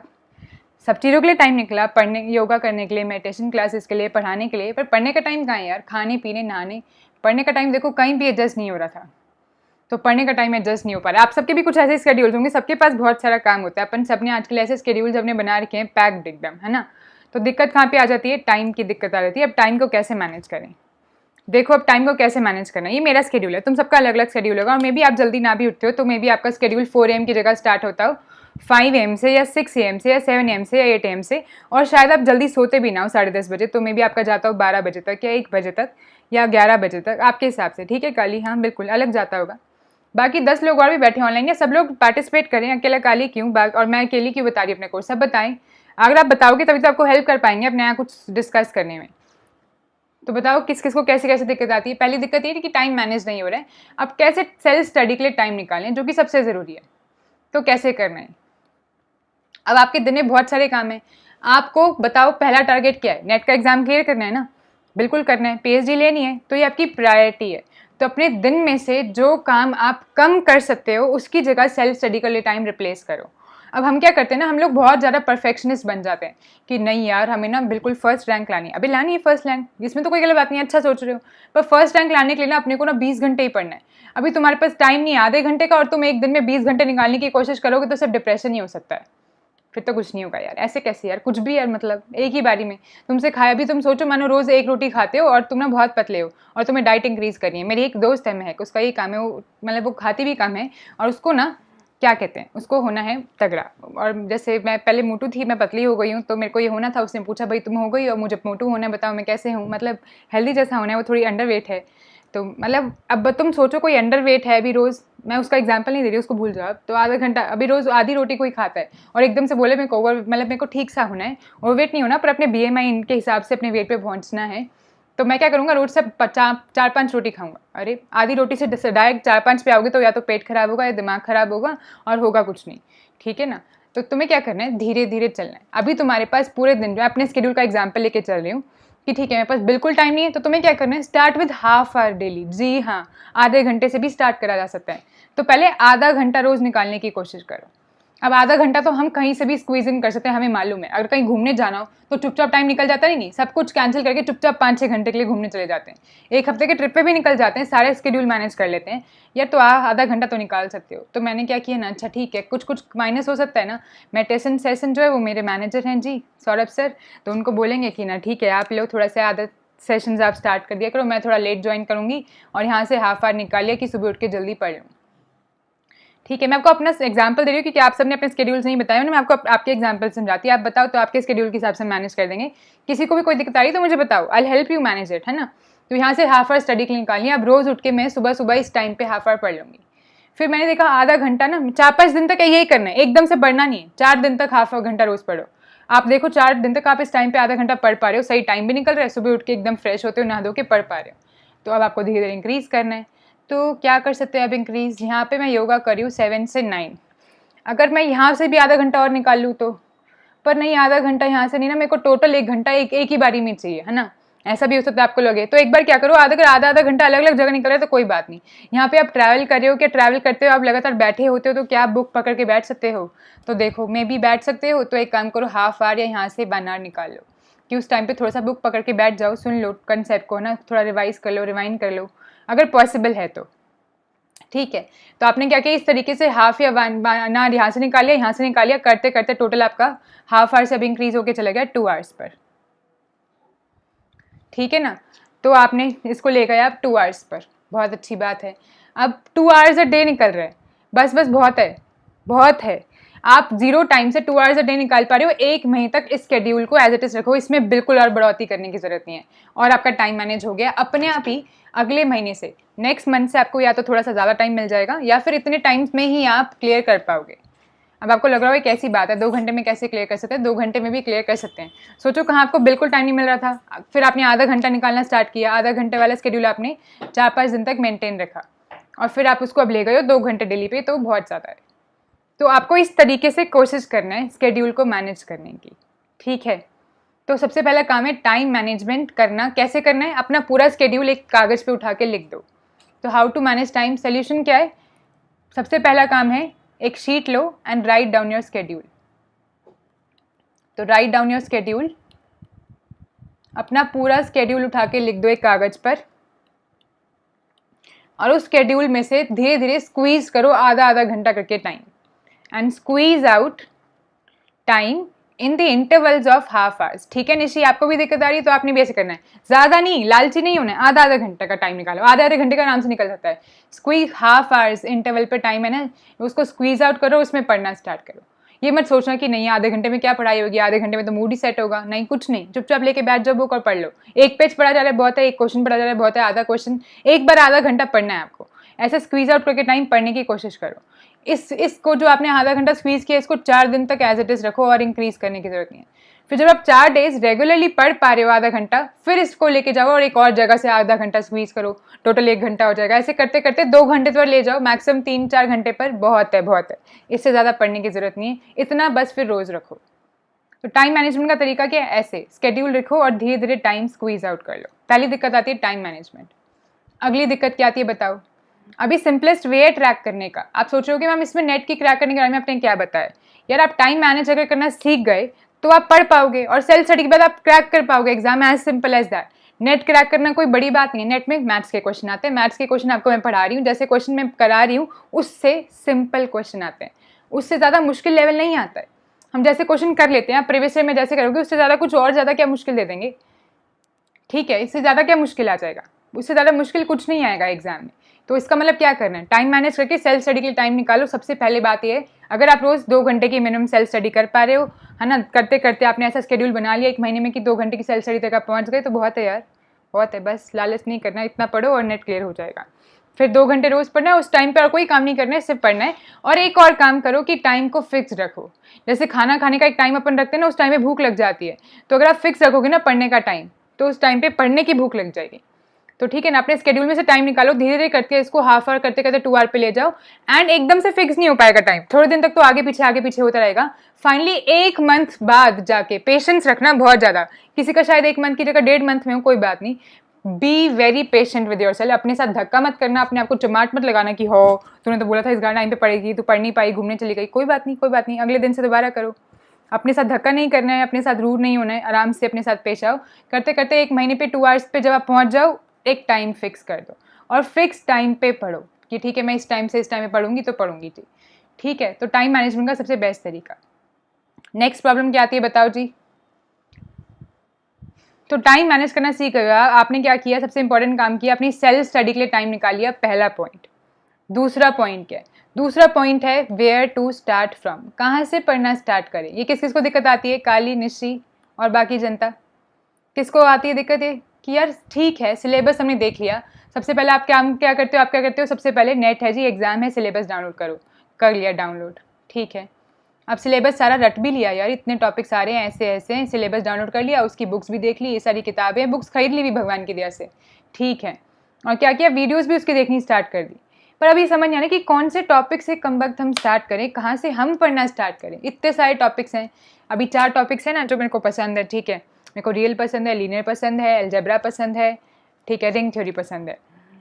सब चीज़ों के लिए टाइम निकला, पढ़ने, योगा करने के लिए, मेडिटेशन क्लासेस के लिए, पढ़ाने के लिए, पर पढ़ने का टाइम कहाँ है यार? खाने पीने नहाने, पढ़ने का टाइम देखो कहीं भी एडजस्ट नहीं हो रहा था। तो पढ़ने का टाइम एडजस्ट नहीं हो पा रहा। आप सबके भी कुछ ऐसे स्केड्यूल्स होंगे, सबके पास बहुत सारा काम होता है। अपन सबने आजकल ऐसे स्केड्यूल्स अपने बना रखे हैं पैक्ड एकदम, है ना। तो दिक्कत कहाँ पे आ जाती है, टाइम की दिक्कत आ जाती है। अब टाइम को कैसे मैनेज करें, देखो अब टाइम को कैसे मैनेज करना है। ये मेरा स्केड्यूल है, तुम सबका अलग अलग स्केड्यूल होगा, और मे बी आप जल्दी ना भी उठते हो, तो मे बी आपका स्केड्यूल 4 AM की जगह स्टार्ट होता हो 5 AM से, या 6 AM से, या 7 AM से, या 8 AM से, और शायद आप जल्दी सोते भी ना हो 10:30 बजे, तो मे बी आपका जाता हो 12 बजे तक, या 1 बजे तक, या 11 बजे तक, आपके हिसाब से, ठीक है। काली, हाँ बिल्कुल अलग जाता होगा। बाकी 10 लोग और भी बैठे ऑनलाइन, या सब लोग पार्टिसिपेट करें, अकेला काली क्यों, और मैं अकेली क्यों बता रही हूँ अपने कोर्स, सब बताएं। अगर आप बताओगे तभी तो आपको हेल्प कर पाएंगे अपने यहाँ कुछ डिस्कस करने में। तो बताओ किस किस को कैसे कैसे दिक्कत आती है। पहली दिक्कत ये है कि टाइम मैनेज नहीं हो रहा है। अब कैसे सेल्फ स्टडी के लिए टाइम निकालें, जो कि सबसे ज़रूरी है, तो कैसे करना है। अब आपके दिन में बहुत सारे काम हैं, आपको बताओ पहला टारगेट क्या है, नेट का एग्जाम क्लियर करना है ना, बिल्कुल करना है, PhD लेनी है, तो ये आपकी प्रायोरिटी है। तो अपने दिन में से जो काम आप कम कर सकते हो, उसकी जगह सेल्फ स्टडी के लिए टाइम रिप्लेस करो। अब हम क्या करते हैं ना, हम लोग बहुत ज़्यादा परफेक्शनिस्ट बन जाते हैं कि नहीं यार हमें ना बिल्कुल फर्स्ट रैंक लानी है। अभी लानी है फर्स्ट रैंक, इसमें तो कोई गलत बात नहीं है, अच्छा सोच रहे हो, पर फर्स्ट रैंक लाने के लिए ना अपने को ना 20 घंटे ही पढ़ना है। अभी तुम्हारे पास टाइम नहीं है आधे घंटे का, और तुम एक दिन में 20 घंटे निकालने की कोशिश करोगे तो सिर्फ डिप्रेशन ही हो सकता है, फिर तो कुछ नहीं होगा यार। ऐसे कैसे यार, कुछ भी यार, मतलब एक ही बारी में तुमसे खाया भी, तुम सोचो मानो रोज़ 1 रोटी खाते हो और तुम ना बहुत पतले हो और तुम्हें डाइट इंक्रीज़ करनी है। मेरी एक दोस्त है महक, उसका ये काम है, वो मतलब वो खाती भी कम है, और उसको ना क्या कहते हैं, उसको होना है तगड़ा। और जैसे मैं पहले मोटू थी, मैं पतली हो गई हूँ, तो मेरे को ये होना था। उसने पूछा भाई तुम हो गई और मुझे मोटू होना है, बताओ मैं कैसे हूँ, मतलब हेल्दी जैसा होना है। वो थोड़ी अंडर वेट है, तो मतलब अब तुम सोचो कोई अंडर वेट है अभी रोज़ मैं उसका एग्जाम्पल नहीं दे रही, उसको भूल जाओ आप। तो आधा घंटा, अभी रोज़ आधी रोटी कोई खाता है और एकदम से बोले मेरे को ओवर, मतलब मेरे को ठीक सा होना है, ओवरवेट नहीं होना, पर अपने BMI के हिसाब से अपने वेट पे पहुंचना है, तो मैं क्या करूँगा, रोज से 4-5 रोटी खाऊंगा। अरे आधी रोटी से डायरेक्ट 4-5 पे आओगे तो या तो पेट खराब होगा या दिमाग खराब होगा और होगा कुछ नहीं, ठीक है ना। तो तुम्हें क्या करना है, धीरे धीरे चलना है। अभी तुम्हारे पास पूरे दिन, मैं अपने स्केड्यूल का एग्जाम्पल लेके चल रही हूँ कि ठीक है मेरे पास बिल्कुल टाइम नहीं है, तो तुम्हें क्या करना है, start with half hour daily. जी हाँ, आधे घंटे से भी स्टार्ट करा जा सकता है। तो पहले आधा घंटा रोज निकालने की कोशिश करो। अब आधा घंटा तो हम कहीं से भी स्क्वीज इन कर सकते हैं, हमें मालूम है। अगर कहीं घूमने जाना हो तो चुपचाप टाइम निकल जाता है, नहीं सब कुछ कैंसिल करके चुपचाप 5-6 घंटे के लिए घूमने चले जाते हैं, 1 हफ्ते के ट्रिप पे भी निकल जाते हैं, सारे स्केड्यूल मैनेज कर लेते हैं यार। तो आधा घंटा तो निकाल सकते हो। तो मैंने क्या किया ना, अच्छा ठीक है, कुछ कुछ माइनस हो सकता है ना। मेडिटेशन सेशन जो है वो मेरे मैनेजर हैं जी, सौरभ सर, तो उनको बोलेंगे कि ना ठीक है आप लोग थोड़ा सा आधा सेशंस आप स्टार्ट कर दिया करो, मैं थोड़ा लेट ज्वाइन करूँगी और यहाँ से हाफ आवर निकाल लिया कि सुबह उठ के जल्दी पढ़ लूँ। ठीक है, मैं आपको अपना एग्जांपल दे रही हूँ क्योंकि आप सबने अपने स्केड्यूल्स नहीं बताए, मैं आपको आपके एग्जांपल समझाती है। आप बताओ तो आपके स्केड्यूल के हिसाब से मैनेज कर देंगे। किसी को भी कोई दिक्कत आ रही तो मुझे बताओ, I help you manage it, है ना। तो यहाँ से हाफ आवर स्टडी के लिए निकालिए। अब रोज उठ के मैं सुबह सुबह इस टाइम पे हाफ आवर पढ़ लूँगी। फिर मैंने देखा आधा घंटा ना 4-5 दिन तक यही करना है, एकदम से बढ़ना नहीं है। 4 दिन तक हाफ घंटा रोज पढ़ो। आप देखो 4 दिन तक आप इस टाइम पे आधा घंटा पढ़ पा रहे हो, सही टाइम भी निकल रहा है, सुबह उठ के एकदम फ्रेश होते हो, नहा धो के पढ़ पा रहे हो। तो अब आपको धीरे धीरे इंक्रीज करना है। तो क्या कर सकते हैं अब इंक्रीज, यहाँ पे मैं योगा कर रही हूँ 7 से 9। अगर मैं यहाँ से भी आधा घंटा और निकाल लूँ तो, पर नहीं आधा घंटा यहाँ से नहीं ना, मेरे को टोटल 1 घंटा एक ही बारी में चाहिए, है ना। ऐसा भी हो सकता है आपको लगे। तो एक बार क्या करो, अगर आधा घंटा अलग अलग जगह निकल रहा है तो कोई बात नहीं। यहाँ पे आप ट्रैवल कर रहे हो, क्या ट्रैवल करते हो आप लगातार बैठे होते हो, तो क्या आप बुक पकड़ के बैठ सकते हो? तो देखो मे भी बैठ सकते हो, तो एक काम करो, हाफ आवर या यहाँ से 1 आवर निकाल लो कि उस टाइम पे थोड़ा सा बुक पकड़ के बैठ जाओ, सुन लो कंसेप्ट को ना, थोड़ा रिवाइज कर लो, रिवाइंड कर लो अगर पॉसिबल है तो। ठीक है, तो आपने क्या किया, इस तरीके से हाफ या 1 ना यहाँ से निकाल लिया, यहाँ से निकाल लिया, करते करते टोटल आपका हाफ आवर से अब इंक्रीज होके चला गया 2 आवर्स पर। ठीक है ना, तो आपने इसको ले गए आप 2 आवर्स पर, बहुत अच्छी बात है। अब 2 आवर्स अ डे निकल रहे हैं, बस बहुत है, बहुत है। आप 0 टाइम से 2 आवर्स अ डे निकाल पा रहे हो, 1 महीने तक इस शेड्यूल को एज इट इज रखो, इसमें बिल्कुल और बढ़ोतरी करने की जरूरत नहीं है, और आपका टाइम मैनेज हो गया अपने आप ही। अगले महीने से, नेक्स्ट मंथ से आपको या तो थोड़ा सा ज़्यादा टाइम मिल जाएगा या फिर इतने टाइम्स में ही आप क्लियर कर पाओगे। अब आपको लग रहा हो कैसी बात है, 2 घंटे में कैसे क्लियर कर सकते हैं? 2 घंटे में भी क्लियर कर सकते हैं। सोचो कहाँ आपको बिल्कुल टाइम नहीं मिल रहा था, फिर आपने आधा घंटा निकालना स्टार्ट किया, आधा घंटे वाला शेड्यूल आपने 4-5 दिन तक मेंटेन रखा, और फिर आप उसको अब ले गए हो 2 घंटे डेली पे, तो बहुत ज़्यादा है। तो आपको इस तरीके से कोशिश करना है शेड्यूल को मैनेज करने की। ठीक है, तो सबसे पहला काम है टाइम मैनेजमेंट करना। कैसे करना है, अपना पूरा शेड्यूल एक कागज़ पे उठा के लिख दो। तो how to manage time, solution क्या है? सबसे पहला काम है एक शीट लो and write down your schedule. तो राइट डाउन योर शेड्यूल, अपना पूरा शेड्यूल उठा के लिख दो एक कागज पर, और उस शेड्यूल में से धीरे धीरे स्क्वीज करो आधा आधा घंटा करके time, and squeeze out time in the intervals of half hours. ठीक है निशी, आपको भी दिक्कत आ रही है तो आपने भी ऐसे करना है, ज़्यादा नहीं, लालची नहीं होना है, आधा आधा घंटा का टाइम निकालो, आधे आधे घंटे का आराम से निकल सकता है। स्क्वीज हाफ आवर्स इंटरवल पे टाइम है ना, उसको स्क्वीज आउट करो, उसमें पढ़ना स्टार्ट करो। ये मत सोचना कि नहीं आधे घंटे में क्या पढ़ाई होगी, आधे घंटे में तो मूड ही सेट होगा, नहीं कुछ नहीं, चुपचाप लेके बैठ जाओ बुक और पढ़ लो। 1 पेज पढ़ा जा रहा है बहुत है, 1 क्वेश्चन पढ़ा जा रहा है बहुत है, आधा क्वेश्चन, एक बार आधा घंटा पढ़ना है आपको। ऐसे स्क्वीज आउट करके टाइम पढ़ने की कोशिश करो। इसको जो आपने आधा घंटा स्क्वीज किया, इसको 4 दिन तक एज इट इज रखो और इंक्रीज करने की जरूरत नहीं है। फिर जब आप 4 डेज रेगुलरली पढ़ पा रहे हो आधा घंटा, फिर इसको लेके जाओ और एक और जगह से आधा घंटा स्क्वीज करो, टोटल 1 घंटा हो जाएगा। ऐसे करते करते 2 घंटे पर ले जाओ, मैक्सिमम 3-4 घंटे पर बहुत है, बहुत है, इससे ज़्यादा पढ़ने की जरूरत नहीं है, इतना बस फिर रोज रखो। तो टाइम मैनेजमेंट का तरीका क्या है, ऐसे स्केड्यूल रखो और धीरे धीरे टाइम स्क्वीज आउट कर लो। पहली दिक्कत आती है टाइम मैनेजमेंट। अगली दिक्कत क्या आती है बताओ? अभी सिंपलेस्ट वे है ट्रैक करने का। आप सोचोगे मैम इसमें नेट की क्रैक करने के बारे में आपने क्या बताया? यार आप टाइम मैनेज अगर करना सीख गए तो आप पढ़ पाओगे और सेल्फ स्टडी के बाद आप क्रैक कर पाओगे exam, as simple as that. NET crack करना कोई बड़ी बात नहीं है। नेट में मैथ्स के क्वेश्चन आते हैं, मैथ्स के क्वेश्चन आपको मैं पढ़ा रही हूँ, जैसे क्वेश्चन मैं करा रही हूँ उससे सिंपल क्वेश्चन आते हैं, उससे ज़्यादा मुश्किल लेवल नहीं आता है। हम जैसे क्वेश्चन कर लेते हैं, आप प्रीवियस ईयर में जैसे करोगे उससे ज़्यादा कुछ और ज़्यादा क्या मुश्किल दे देंगे? ठीक है, इससे ज़्यादा क्या मुश्किल आ जाएगा? उससे ज़्यादा मुश्किल कुछ नहीं आएगा एग्जाम में। तो इसका मतलब क्या करना है, टाइम मैनेज करके सेल्फ स्टडी के लिए टाइम निकालो। सबसे पहले बात ये है, अगर आप रोज 2 घंटे की मिनिमम सेल्फ स्टडी कर पा रहे हो, है ना, करते करते आपने ऐसा शेड्यूल बना लिया 1 महीने में कि 2 घंटे की सेल्फ स्टडी तक आप पहुंच गए, तो बहुत है यार, बहुत है। बस लालच नहीं करना, इतना पढ़ो और नेट क्लियर हो जाएगा। फिर 2 घंटे रोज़ पढ़ना है, उस टाइम पे और कोई काम नहीं करना है, सिर्फ पढ़ना है। और एक और काम करो कि टाइम को फिक्स रखो। जैसे खाना खाने का एक टाइम अपन रखते हैं ना, उस टाइम पे भूख लग जाती है, तो अगर आप फिक्स रखोगे ना पढ़ने का टाइम, तो उस टाइम पे पढ़ने की भूख लग जाएगी। तो ठीक है ना, अपने स्केड्यूल में से टाइम निकालो, धीरे धीरे करके इसको हाफ आवर करते करते 2 आवर पे ले जाओ। एंड एकदम से फिक्स नहीं हो पाएगा टाइम, थोड़े दिन तक तो आगे पीछे होता रहेगा। फाइनली 1 मंथ बाद जाके पेशेंस रखना बहुत ज़्यादा। किसी का शायद 1 मंथ की जगह 1.5 मंथ में हो, कोई बात नहीं। Be very patient with your self. अपने साथ धक्का मत करना, अपने आप को चमाट मत लगाना कि हो तूने तो बोला था इस टाइम पे पढ़ेगी, तू पढ़ नहीं पाई, घूमने चली गई, कोई बात नहीं कोई बात नहीं, अगले दिन से दोबारा करो। अपने साथ धक्का नहीं करना है, अपने साथ रूड नहीं होना है, आराम से अपने साथ पेश आओ। करते करते 1 महीने पे 2 आवर्स पे जब आप पहुंच जाओ, एक टाइम फिक्स कर दो और फिक्स टाइम पे पढ़ो कि ठीक है मैं इस टाइम से इस टाइम में पढ़ूंगी तो पढ़ूंगी जी। ठीक है, तो टाइम मैनेजमेंट का सबसे बेस्ट तरीका। नेक्स्ट प्रॉब्लम क्या आती है बताओ जी। तो टाइम मैनेज करना सीख गए आपने, क्या किया, सबसे इंपॉर्टेंट काम किया, अपनी सेल्फ स्टडी के लिए टाइम निकाल लिया, पहला पॉइंट। दूसरा पॉइंट क्या है? दूसरा पॉइंट है वेयर टू स्टार्ट फ्रॉम, कहाँ से पढ़ना स्टार्ट करें। ये किस किस को दिक्कत आती है, काली, निश्ची और बाकी जनता, किसको आती है दिक्कत ये कि यार ठीक है सिलेबस हमने देख लिया, सबसे पहले आप क्या करते हो, सबसे पहले नेट है जी, एग्जाम है, सिलेबस डाउनलोड करो, कर लिया डाउनलोड, ठीक है। अब सिलेबस सारा रट भी लिया यार, इतने टॉपिक सारे हैं, ऐसे ऐसे हैं, सिलेबस डाउनलोड कर लिया, उसकी बुक्स भी देख ली, ये सारी किताबें, बुक्स खरीद ली भी भगवान की दया से, ठीक है। और क्या किया, वीडियोज़ भी उसकी देखनी स्टार्ट कर दी। पर अभी समझ नहीं आ रहा कि कौन से टॉपिक से कम वक्त हम स्टार्ट करें, कहाँ से हम पढ़ना स्टार्ट करें। इतने सारे टॉपिक्स हैं, अभी 4 टॉपिक्स हैं ना जो मेरे को पसंद है, ठीक है। मेरे को रियल पसंद है, लीनियर पसंद है, अलजेब्रा पसंद है, ठीक है, रिंग थ्योरी पसंद है।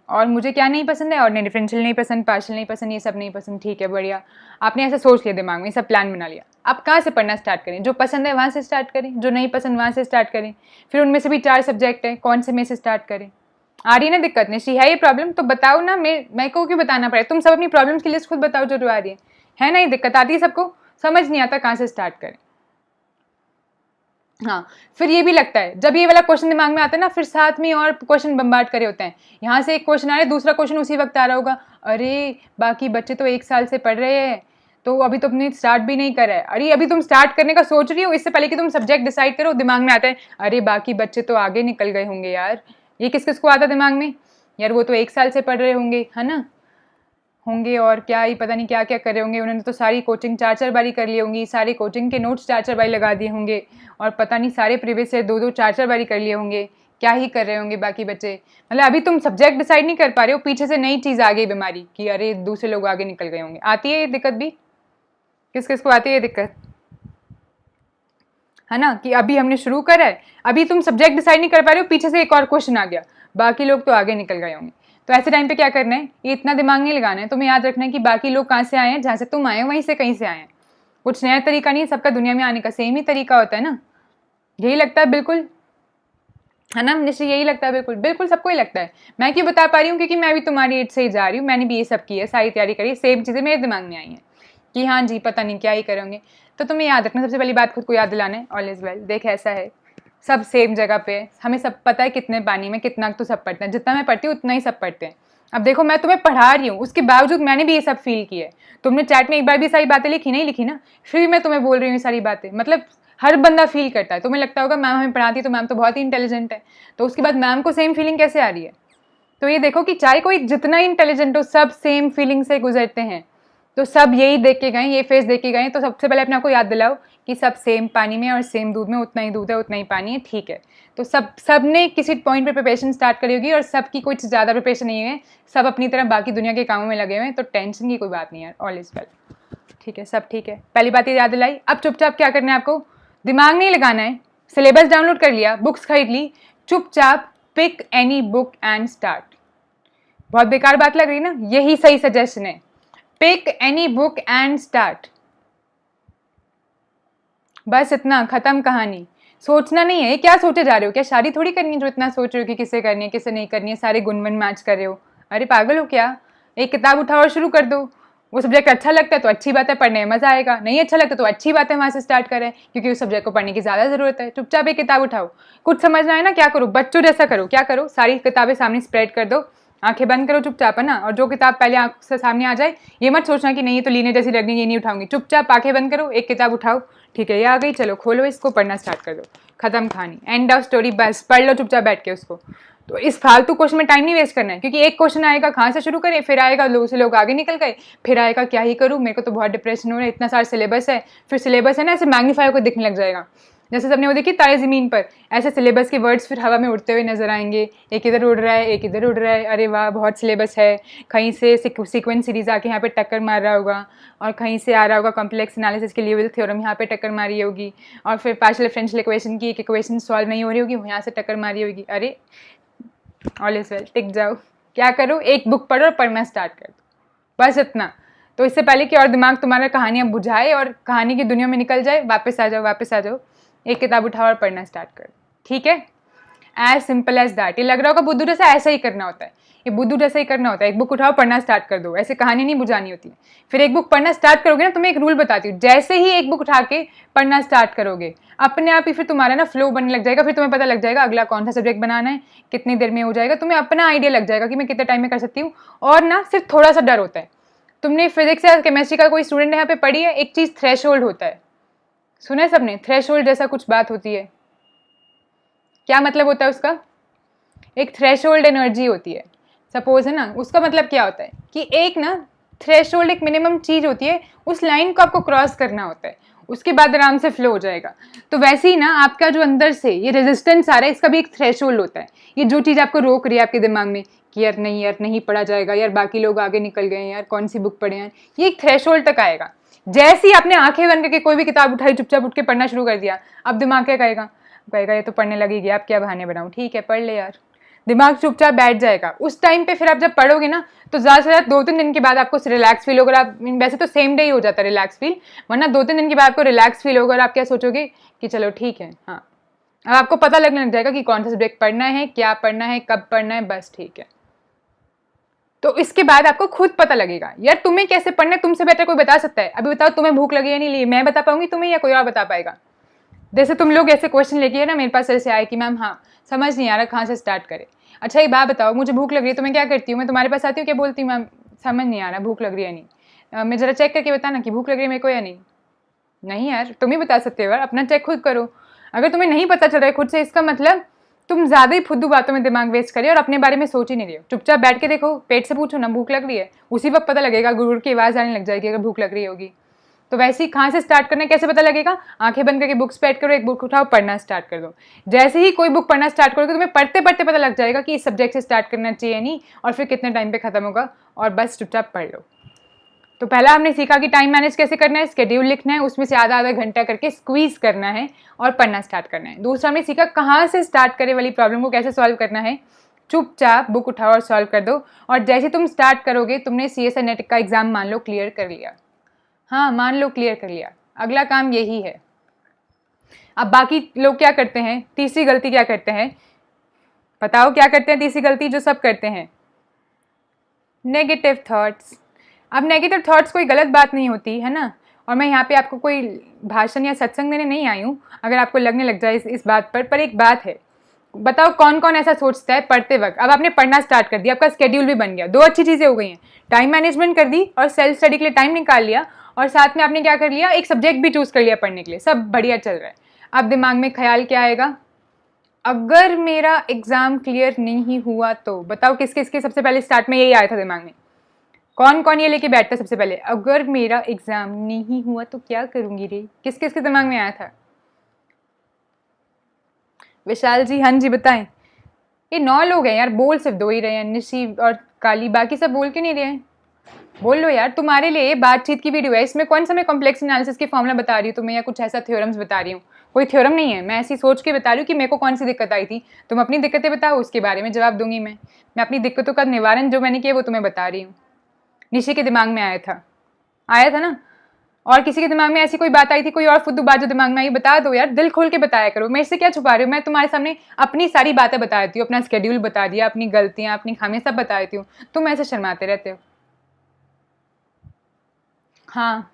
और मुझे क्या नहीं पसंद है, और डिफरेंशियल नहीं पसंद, पार्शियल नहीं पसंद, ये सब नहीं पसंद, ठीक है बढ़िया। आपने ऐसा सोच लिया दिमाग में, सब प्लान बना लिया। अब कहाँ से पढ़ना स्टार्ट करें, जो पसंद है वहाँ से स्टार्ट करें, जो नहीं पसंद वहाँ से स्टार्ट करें। फिर उनमें से भी 4 सब्जेक्ट है, कौन से में से स्टार्ट करें। आ रही है ना दिक्कत, निश्चय है ये प्रॉब्लम, तो बताओ ना, मैं को क्यों बताना पड़े, तुम सब अपनी प्रॉब्लम्स की लिस्ट खुद बताओ जो आ रही है ना। ये दिक्कत आती है सबको, समझ नहीं आता कहाँ से स्टार्ट करें। हाँ, फिर ये भी लगता है जब ये वाला क्वेश्चन दिमाग में आता है ना, फिर साथ में और क्वेश्चन बम्बार्ड करे होते हैं। यहाँ से एक क्वेश्चन आ रहा है, दूसरा क्वेश्चन उसी वक्त आ रहा होगा, अरे बाकी बच्चे तो 1 साल से पढ़ रहे हैं, तो अभी तो अपने स्टार्ट भी नहीं करा है। अरे अभी तुम स्टार्ट करने का सोच रही हो, इससे पहले कि तुम सब्जेक्ट डिसाइड करो, दिमाग में आता है अरे बाकी बच्चे तो आगे निकल गए होंगे यार। ये किस किस को आता है दिमाग में, यार वो तो 1 साल से पढ़ रहे होंगे, है ना, होंगे और क्या ही पता नहीं क्या क्या कर रहे होंगे, उन्होंने तो सारी कोचिंग 4-4 बारी कर ली होंगी, सारे कोचिंग के नोट्स 4-4 बारी लगा दिए होंगे, और पता नहीं सारे प्रीवियस से 2-2 4-4 बारी कर लिए होंगे, क्या ही कर रहे होंगे बाकी बच्चे। मतलब अभी तुम सब्जेक्ट डिसाइड नहीं कर पा रहे हो, पीछे से नई चीज़ आ गई बीमारी कि अरे दूसरे लोग आगे निकल गए होंगे। आती है ये दिक्कत भी, किस किस को आती है ये दिक्कत, है ना, कि अभी हमने शुरू करा है, अभी तुम सब्जेक्ट डिसाइड नहीं कर पा रहे हो, पीछे से एक और क्वेश्चन आ गया, बाकी लोग तो आगे निकल गए होंगे। तो ऐसे टाइम पे क्या करना है, ये इतना दिमाग नहीं लगाना है, तुम्हें याद रखना है कि बाकी लोग कहाँ से आए हैं, जहाँ से तुम आए हो वहीं से कहीं से आए हैं। कुछ नया तरीका नहीं, सबका दुनिया में आने का सेम ही तरीका होता है ना, यही लगता है बिल्कुल, है ना निश्चय, यही लगता है बिल्कुल बिल्कुल, सबको ही लगता है। मैं क्यों बता पा रही हूँ, क्योंकि मैं भी तुम्हारी एज से ही जा रही हूँ, मैंने भी ये सब की है, सारी तैयारी करी, सेम चीज़ें मेरे दिमाग में आई हैं कि हाँ जी पता नहीं क्या ही करेंगे। तो तुम्हें याद रखना, सबसे पहली बात खुद को याद दिलाना है, ऑल इज वेल। देख ऐसा है, सब सेम जगह पे है, हमें सब पता है कितने पानी में कितना तो सब पढ़ते हैं, जितना मैं पढ़ती हूँ उतना ही सब पढ़ते हैं। अब देखो मैं तुम्हें पढ़ा रही हूँ, उसके बावजूद मैंने भी ये सब फील किया है। तुमने चैट में एक बार भी सारी बातें लिखी नहीं लिखी ना, फिर भी मैं तुम्हें बोल रही हूँ सारी बातें। मतलब हर बंदा फील करता है। तुम्हें लगता होगा मैम हमें पढ़ाती है तो मैम तो बहुत ही इंटेलिजेंट है, तो उसके बाद मैम को सेम फीलिंग कैसे आ रही है। तो ये देखो कि चाहे कोई जितना इंटेलिजेंट हो, सब सेम फीलिंग से गुजरते हैं। तो सब यही देख के गए, ये फेस देख के गए, तो सबसे पहले अपने आप को याद दिलाओ कि सब सेम पानी में और सेम दूध में उतना ही दूध है उतना ही पानी है, ठीक है। तो सब ने किसी पॉइंट पे प्रिपरेशन स्टार्ट करी होगी, और सबकी कुछ ज़्यादा प्रिपरेशन नहीं है, सब अपनी तरह बाकी दुनिया के कामों में लगे हुए हैं, तो टेंशन की कोई बात नहीं है, ऑल इज वेल, ठीक है, सब ठीक है। पहली बात ये याद दिलाई। अब चुपचाप क्या करना है आपको, दिमाग नहीं लगाना है, सिलेबस डाउनलोड कर लिया, बुक्स खरीद ली, चुपचाप pick any book and start. बहुत बेकार बात लग रही ना, यही सही सजेशन है, pick any book and start. बस इतना, खत्म कहानी। सोचना नहीं है, क्या सोचे जा रहे हो, क्या शादी थोड़ी करनी है जो इतना सोच रहे हो कि किसे करनी है किसे नहीं करनी है, सारे गुणवन मैच कर रहे हो। अरे पागल हो क्या, एक किताब उठाओ और शुरू कर दो। वो सब्जेक्ट अच्छा लगता है तो अच्छी बात है, पढ़ने में मजा आएगा, नहीं अच्छा लगता तो अच्छी बात है वहाँ से स्टार्ट करें, क्योंकि उस सब्जेक्ट को पढ़ने की ज़्यादा ज़रूरत है। चुपचाप एक किताब उठाओ, कुछ समझना है ना, क्या करो, बच्चों जैसा करो, क्या करो, सारी किताबें सामने स्प्रेड कर दो, आंखें बंद करो चुपचाप, है ना। और जो किताब पहले आंख से सामने आ जाए, ये मत सोचना कि नहीं ये तो लीने जैसी लगनी, ये नहीं उठाऊंगी। चुपचाप आंखें बंद करो, एक किताब उठाओ, ठीक है ये आ गई, चलो खोलो इसको, पढ़ना स्टार्ट कर दो, खत्म कहानी, एंड ऑफ स्टोरी, बस पढ़ लो चुपचाप बैठ के उसको। तो इस फालतू क्वेश्चन में टाइम नहीं वेस्ट करना है, क्योंकि एक क्वेश्चन आएगा कहाँ से शुरू करें, फिर आएगा लोग से लोग आगे निकल गए, फिर आएगा क्या ही करूँ, मेरे को तो बहुत डिप्रेशन हो रहा है, इतना सारा सिलेबस है, फिर सिलेबस है ना ऐसे मैग्नीफाई को दिखने लग जाएगा। जैसे सबने वो देखी तारे ज़मीन पर, ऐसे सिलेबस के वर्ड्स फिर हवा में उड़ते हुए नजर आएंगे, एक इधर उड़ रहा है एक इधर उड़ रहा है, अरे वाह बहुत सिलेबस है, कहीं से सीक्वेंस सीरीज आके यहाँ पे टक्कर मार रहा होगा, और कहीं से आ रहा होगा कॉम्प्लेक्स एनालिसिस के लिए थ्योरम यहाँ पे टक्कर मारी होगी, और फिर पार्शियल डिफरेंशियल इक्वेशन की एक इक्वेशन सॉल्व नहीं हो रही होगी, यहाँ से टक्कर मारी होगी, अरे ऑल इज वेल, टिक जाओ। क्या करो, एक बुक पढ़ो और पढ़ना स्टार्ट कर दो, बस इतना। तो इससे पहले कि और दिमाग तुम्हारा कहानियाँ बुझाए और कहानी की दुनिया में निकल जाए, वापस आ जाओ, वापस आ जाओ, एक किताब उठाओ और पढ़ना स्टार्ट कर दो, ठीक है। As simple as that. ये लग रहा होगा बुद्धू जैसा, ऐसा ही करना होता है, ये बुद्धू जैसा ही करना होता है। एक बुक उठाओ पढ़ना स्टार्ट कर दो, ऐसे कहानी नहीं बुझानी होती है। फिर एक बुक पढ़ना स्टार्ट करोगे ना, तुम्हें एक रूल बताती हूँ, जैसे ही एक बुक उठा के पढ़ना स्टार्ट करोगे, अपने आप ही फिर तुम्हारा ना फ्लो बनने लग जाएगा, फिर तुम्हें पता लग जाएगा अगला कौन सा सब्जेक्ट बनाना है, कितनी देर में हो जाएगा, तुम्हें अपना आइडिया लग जाएगा कि मैं कितने टाइम में कर सकती हूँ। और ना सिर्फ थोड़ा सा डर होता है। तुमने फिजिक्स या केमिस्ट्री का कोई स्टूडेंट यहाँ पे पढ़ी है, एक चीज़ थ्रेशोल्ड होता है, सुना है सबने, थ्रेशोल्ड जैसा कुछ बात होती है। क्या मतलब होता है उसका? एक थ्रेशोल्ड एनर्जी होती है, सपोज है ना, उसका मतलब क्या होता है कि एक ना थ्रेशोल्ड एक मिनिमम चीज़ होती है, उस लाइन को आपको क्रॉस करना होता है, उसके बाद आराम से फ्लो हो जाएगा। तो वैसे ही ना आपका जो अंदर से ये रेजिस्टेंस आ रहा है, इसका भी एक थ्रेशोल्ड होता है। ये जो चीज़ आपको रोक रही है आपके दिमाग में कि यार नहीं पढ़ा जाएगा, यार बाकी लोग आगे निकल गए हैं, यार कौन सी बुक पढ़े हैं, ये एक थ्रेशोल्ड तक आएगा। जैसे ही आपने आंखें बंद करके कोई भी किताब उठाई, चुपचाप उठ के पढ़ना शुरू कर दिया, अब दिमाग क्या कहेगा, ये तो पढ़ने लगेगी, आप क्या बहाने बनाऊँ, ठीक है पढ़ ले यार। दिमाग चुपचाप बैठ जाएगा। उस टाइम पे फिर आप जब पढ़ोगे ना, तो ज़्यादा से ज़्यादा 2-3 दिन के बाद आपको रिलैक्स फील होगा। आप वैसे तो सेम डे ही हो जाता है रिलैक्स फील, वरना 2-3 दिन के बाद आपको रिलैक्स फील होगा और आप क्या सोचोगे कि चलो ठीक है, हाँ अब आपको पता लगने लग जाएगा कि कौन सा सब्जेक्ट पढ़ना है, क्या पढ़ना है, कब पढ़ना है, बस ठीक है। तो इसके बाद आपको खुद पता लगेगा यार तुम्हें कैसे पढ़ना है, तुमसे बेटर कोई बता सकता है? अभी बताओ तुम्हें भूख लगी है नहीं लगी, मैं बता पाऊंगी तुम्हें या कोई और बता पाएगा? जैसे तुम लोग ऐसे क्वेश्चन लेके है ना मेरे पास ऐसे आए कि मैम हाँ समझ नहीं आ रहा कहाँ से स्टार्ट करें। अच्छा एक बात बताओ, मुझे भूख लग रही है तो मैं क्या करती हूँ, मैं तुम्हारे पास आती हूँ, क्या बोलती हूँ, मैम समझ नहीं आ रहा भूख लग रही है नहीं, मैं जरा चेक करके बताना कि भूख लग रही है मेरे को या नहीं। नहीं यार तुम ही बता सकते हो यार, अपना चेक खुद करो। अगर तुम्हें नहीं पता चल रहा है खुद से, इसका मतलब तुम ज़्यादा ही फुद्दू बातों में दिमाग वेस्ट करिए और अपने बारे में सोच ही नहीं रही हो। चुपचाप बैठ के देखो, पेट से पूछो ना भूख लग रही है, उसी वक्त पता लगेगा, गुरूर की आवाज़ आने लग जाएगी अगर भूख लग रही होगी। तो वैसे ही कहाँ से स्टार्ट करना है, कैसे पता लगेगा? आंखें बंद करके बुक्स पैड करो, एक बुक उठाओ, पढ़ना स्टार्ट कर दो। जैसे ही कोई बुक पढ़ना स्टार्ट करोगे तुम्हें पढ़ते पढ़ते पता लग जाएगा कि इस सब्जेक्ट से स्टार्ट करना चाहिए नहीं, और फिर कितने टाइम पे खत्म होगा, और बस चुपचाप पढ़ लो। तो पहला हमने सीखा कि टाइम मैनेज कैसे करना है, स्केड्यूल लिखना है, उसमें से आधा घंटा करके स्क्वीज करना है और पढ़ना स्टार्ट करना है। दूसरा हमने सीखा कहाँ से स्टार्ट करे वाली प्रॉब्लम को कैसे सॉल्व करना है, चुपचाप बुक उठाओ और सॉल्व कर दो। और जैसे तुम स्टार्ट करोगे, तुमने CSI नेट का एग्जाम मान लो क्लियर कर लिया, हाँ मान लो क्लियर कर लिया, अगला काम यही है। अब बाकी लोग क्या करते हैं, तीसरी गलती क्या करते हैं, बताओ क्या करते हैं तीसरी गलती जो सब करते हैं? Negative thoughts. अब नेगेटिव थॉट्स कोई गलत बात नहीं होती है ना, और मैं यहाँ पे आपको कोई भाषण या सत्संग देने नहीं आई हूँ अगर आपको लगने लग जाए इस बात पर एक बात है, बताओ कौन कौन ऐसा सोचता है पढ़ते वक्त? अब आपने पढ़ना स्टार्ट कर दिया, आपका स्केड्यूल भी बन गया, दो अच्छी चीज़ें हो गई हैं, टाइम मैनेजमेंट कर दी और सेल्फ स्टडी के लिए टाइम निकाल लिया, और साथ में आपने क्या कर लिया, एक सब्जेक्ट भी चूज कर लिया पढ़ने के लिए, सब बढ़िया चल रहा है। अब दिमाग में ख्याल क्या आएगा, अगर मेरा एग्जाम क्लियर नहीं हुआ तो? बताओ किस किस के सबसे पहले स्टार्ट में यही आया था दिमाग में? कौन कौन ये लेके बैठता सबसे पहले, अगर मेरा एग्जाम नहीं हुआ तो क्या करूंगी रे? किस किस के दिमाग में आया था? विशाल जी, हाँ जी बताएं। ये 9 लोग हैं यार, बोल सिर्फ 2 ही रहे हैं, निशी और काली, बाकी सब बोल क्यों नहीं रहे हैं? बोल लो यार, तुम्हारे लिए बातचीत की वीडियो है, इसमें कौन सा मैं कॉम्प्लेक्स एनालिसिस की फॉर्मूला बता रही हूँ तुम्हें, या कुछ ऐसा थ्योरम्स बता रही हूँ? कोई थ्योरम नहीं है, मैं ऐसी सोच के बता रही हूँ कि मेरे को कौन सी दिक्कत आई थी, तुम अपनी दिक्कतें बताओ, उसके बारे में जवाब दूंगी मैं अपनी दिक्कतों का निवारण जो मैंने किया वो तुम्हें बता रही हूँ। निशी के दिमाग में आया था ना, और किसी के दिमाग में ऐसी कोई बात आई थी, कोई और फुद्दू बात जो दिमाग में आई, बता दो यार, दिल खोल के बताया करो, मेरे से क्या छुपा रही हो? मैं तुम्हारे सामने अपनी सारी बातें बता देती हूँ, अपना स्केड्यूल बता दिया, अपनी गलतियाँ अपनी खामियां सब बता देती हूँ, तुम ऐसे शर्माते रहते हो। हाँ,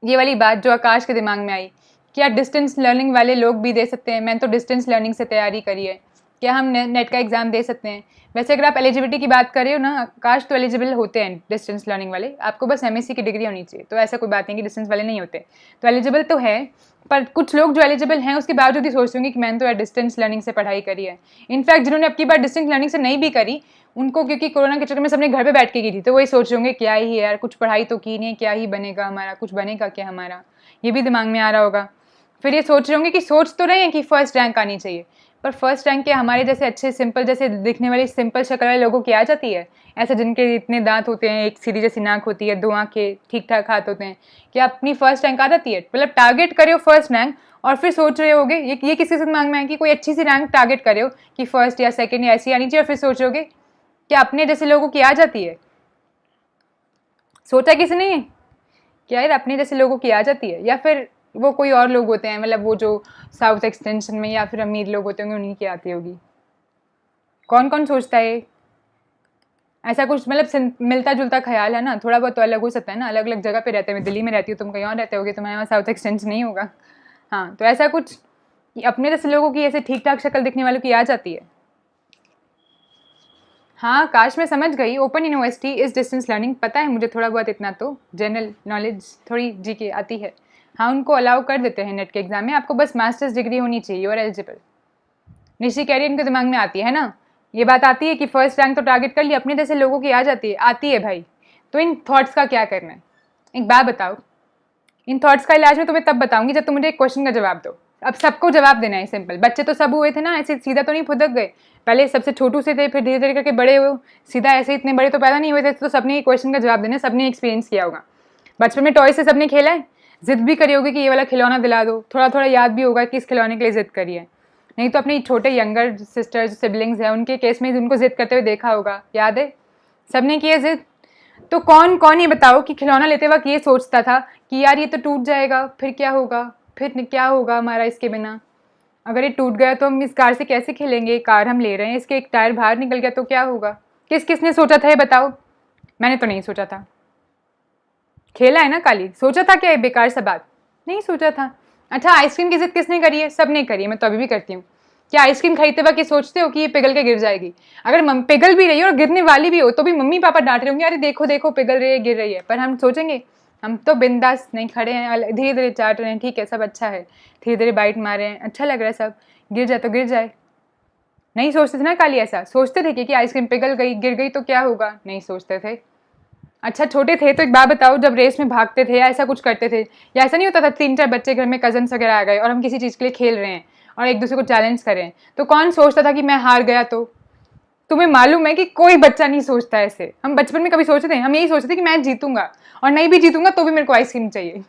ये वाली बात जो आकाश के दिमाग में आई, क्या डिस्टेंस लर्निंग वाले लोग भी दे सकते हैं? मैंने तो डिस्टेंस लर्निंग से तैयारी करी है, क्या हम नेट का एग्ज़ाम दे सकते हैं? वैसे अगर आप एलिजिबिलिटी की बात कर रहे हो ना, काश तो एलिजिबल होते हैं डिस्टेंस लर्निंग वाले, आपको बस एमएससी की डिग्री होनी चाहिए, तो ऐसा कोई बात नहीं कि डिस्टेंस वाले नहीं होते, तो एलिजिबल तो है। पर कुछ लोग जो एलिजिबल हैं उसके बावजूद ही सोचते होंगे कि मैंने तो यार डिस्टेंस लर्निंग से पढ़ाई करी है। इनफैक्ट जिन्होंने अब की बार डिस्टेंस लर्निंग से नहीं भी करी, उनको क्योंकि कोरोना के चक्कर में सबने घर पे बैठ के की थी, तो वही सोच रहे होंगे क्या ही है यार, कुछ पढ़ाई तो की नहीं, क्या ही बनेगा हमारा, कुछ बनेगा क्या हमारा, ये भी दिमाग में आ रहा होगा। फिर ये सोच रहे होंगे कि सोच तो रहे हैं कि फर्स्ट रैंक आनी चाहिए, पर फर्स्ट रैंक के हमारे जैसे अच्छे सिंपल जैसे दिखने वाली सिंपल शक्ल वाले लोगों की आ जाती है, ऐसे जिनके इतने दांत होते हैं, एक सीधी जैसी नाक होती है, 2 आंखें, ठीक ठाक हाथ होते हैं, क्या अपनी फर्स्ट रैंक आ जाती है? मतलब टारगेट करे हो फर्स्ट रैंक और फिर सोच रहे होगे, ये किसी से दिमाग में है कि कोई अच्छी सी रैंक टारगेट करे हो कि फर्स्ट या सेकंड या ऐसी आनी चाहिए, और फिर सोच रहे होगे क्या अपने जैसे लोगों की आ जाती है? सोचा किसी ने क्या यार अपने जैसे लोगों की आ जाती है, या फिर वो कोई और लोग होते हैं, मतलब वो जो साउथ एक्सटेंशन में या फिर अमीर लोग होते होंगे उन्हीं की आती होगी? कौन कौन सोचता है ऐसा? कुछ मतलब मिलता जुलता ख्याल है ना, थोड़ा बहुत तो अलग हो सकता है ना, अलग अलग जगह पे रहते हैं, मैं दिल्ली में रहती हूँ, तुम कहीं और रहते होगे, तुम्हारे वहाँ साउथ एक्सटेंशन नहीं होगा। हाँ, तो ऐसा कुछ कि अपने जैसे लोगों की ऐसे ठीक ठाक शक्ल दिखने वालों की आ जाती है। हाँ, काश मैं समझ गई, open university is distance learning, पता है मुझे थोड़ा बहुत, इतना तो जनरल नॉलेज थोड़ी जीके आती है। हाँ, उनको अलाउ कर देते हैं नेट के एग्जाम में, आपको बस मास्टर्स डिग्री होनी चाहिए और एलिजिबल। निशी कह रही है इनके दिमाग में आती है ना, ये बात आती है कि फर्स्ट रैंक तो टारगेट कर लिया, अपने जैसे लोगों की आ जाती है, आती है भाई। तो इन थॉट्स का क्या करना है, एक बात बताओ। इन थॉट्स का इलाज मैं तुम्हें तब बताऊंगी जब तुम मुझे एक क्वेश्चन का जवाब दो। अब सबको जवाब देना है सिंपल, बच्चे तो सब हुए थे ना, ऐसे सीधा तो नहीं फुदक गए, पहले सबसे छोटू से थे, फिर धीरे धीरे करके बड़े हुए, सीधा ऐसे इतने बड़े तो पैदा नहीं हुए थे, तो सबने क्वेश्चन का जवाब देना, सबने एक्सपीरियंस किया होगा। बचपन में टॉय से सबने खेला है, जिद भी करी होगी कि ये वाला खिलौना दिला दो, थोड़ा थोड़ा याद भी होगा कि इस खिलौने के लिए जिद करी है। नहीं तो अपने छोटे यंगर सिस्टर्स सिबलिंग्स हैं उनके केस में उनको जिद करते हुए देखा होगा, याद है सबने की है जिद। तो कौन कौन ये बताओ कि खिलौना लेते वक्त ये सोचता था कि यार ये तो टूट जाएगा, फिर क्या होगा, फिर क्या होगा हमारा इसके बिना, अगर ये टूट गया तो हम इस कार से कैसे खेलेंगे, कार हम ले रहे हैं, इसके एक टायर बाहर निकल गया तो क्या होगा। किस किसने सोचा था ये बताओ? मैंने तो नहीं सोचा था। खेला है ना काली, सोचा था क्या ये बेकार सा बात? नहीं सोचा था। अच्छा, आइसक्रीम की जिद किसने करी है? सबने करी है, मैं तो अभी भी करती हूँ। क्या आइसक्रीम खरीदते वक्त ये सोचते हो कि ये पिघल के गिर जाएगी? अगर पिघल भी रही हो और गिरने वाली भी हो तो भी मम्मी पापा डांट रहे होंगे, अरे देखो देखो पिघल रही है, गिर रही है, पर हम सोचेंगे? हम तो बिंदास नहीं खड़े हैं, धीरे धीरे चाट रहे हैं, ठीक है सब अच्छा है, धीरे धीरे बाइट मार रहे हैं, अच्छा लग रहा है सब, गिर जाए तो गिर जाए। नहीं सोचते थे ना काली, ऐसा सोचते थे कि आइसक्रीम पिघल गई, गिर गई तो क्या होगा? नहीं सोचते थे। अच्छा, छोटे थे तो एक बात बताओ, जब रेस में भागते थे या ऐसा कुछ करते थे, या ऐसा नहीं होता था 3-4 बच्चे घर में कजन्स वगैरह आ गए और हम किसी चीज़ के लिए खेल रहे हैं और एक दूसरे को चैलेंज कर रहे हैं, तो कौन सोचता था कि मैं हार गया तो? तुम्हें मालूम है कि कोई बच्चा नहीं सोचता ऐसे। हम बचपन में कभी सोचते थे? हम यही सोचते थे कि मैं जीतूंगा, और नहीं भी जीतूंगा तो भी मेरे को आइसक्रीम चाहिए।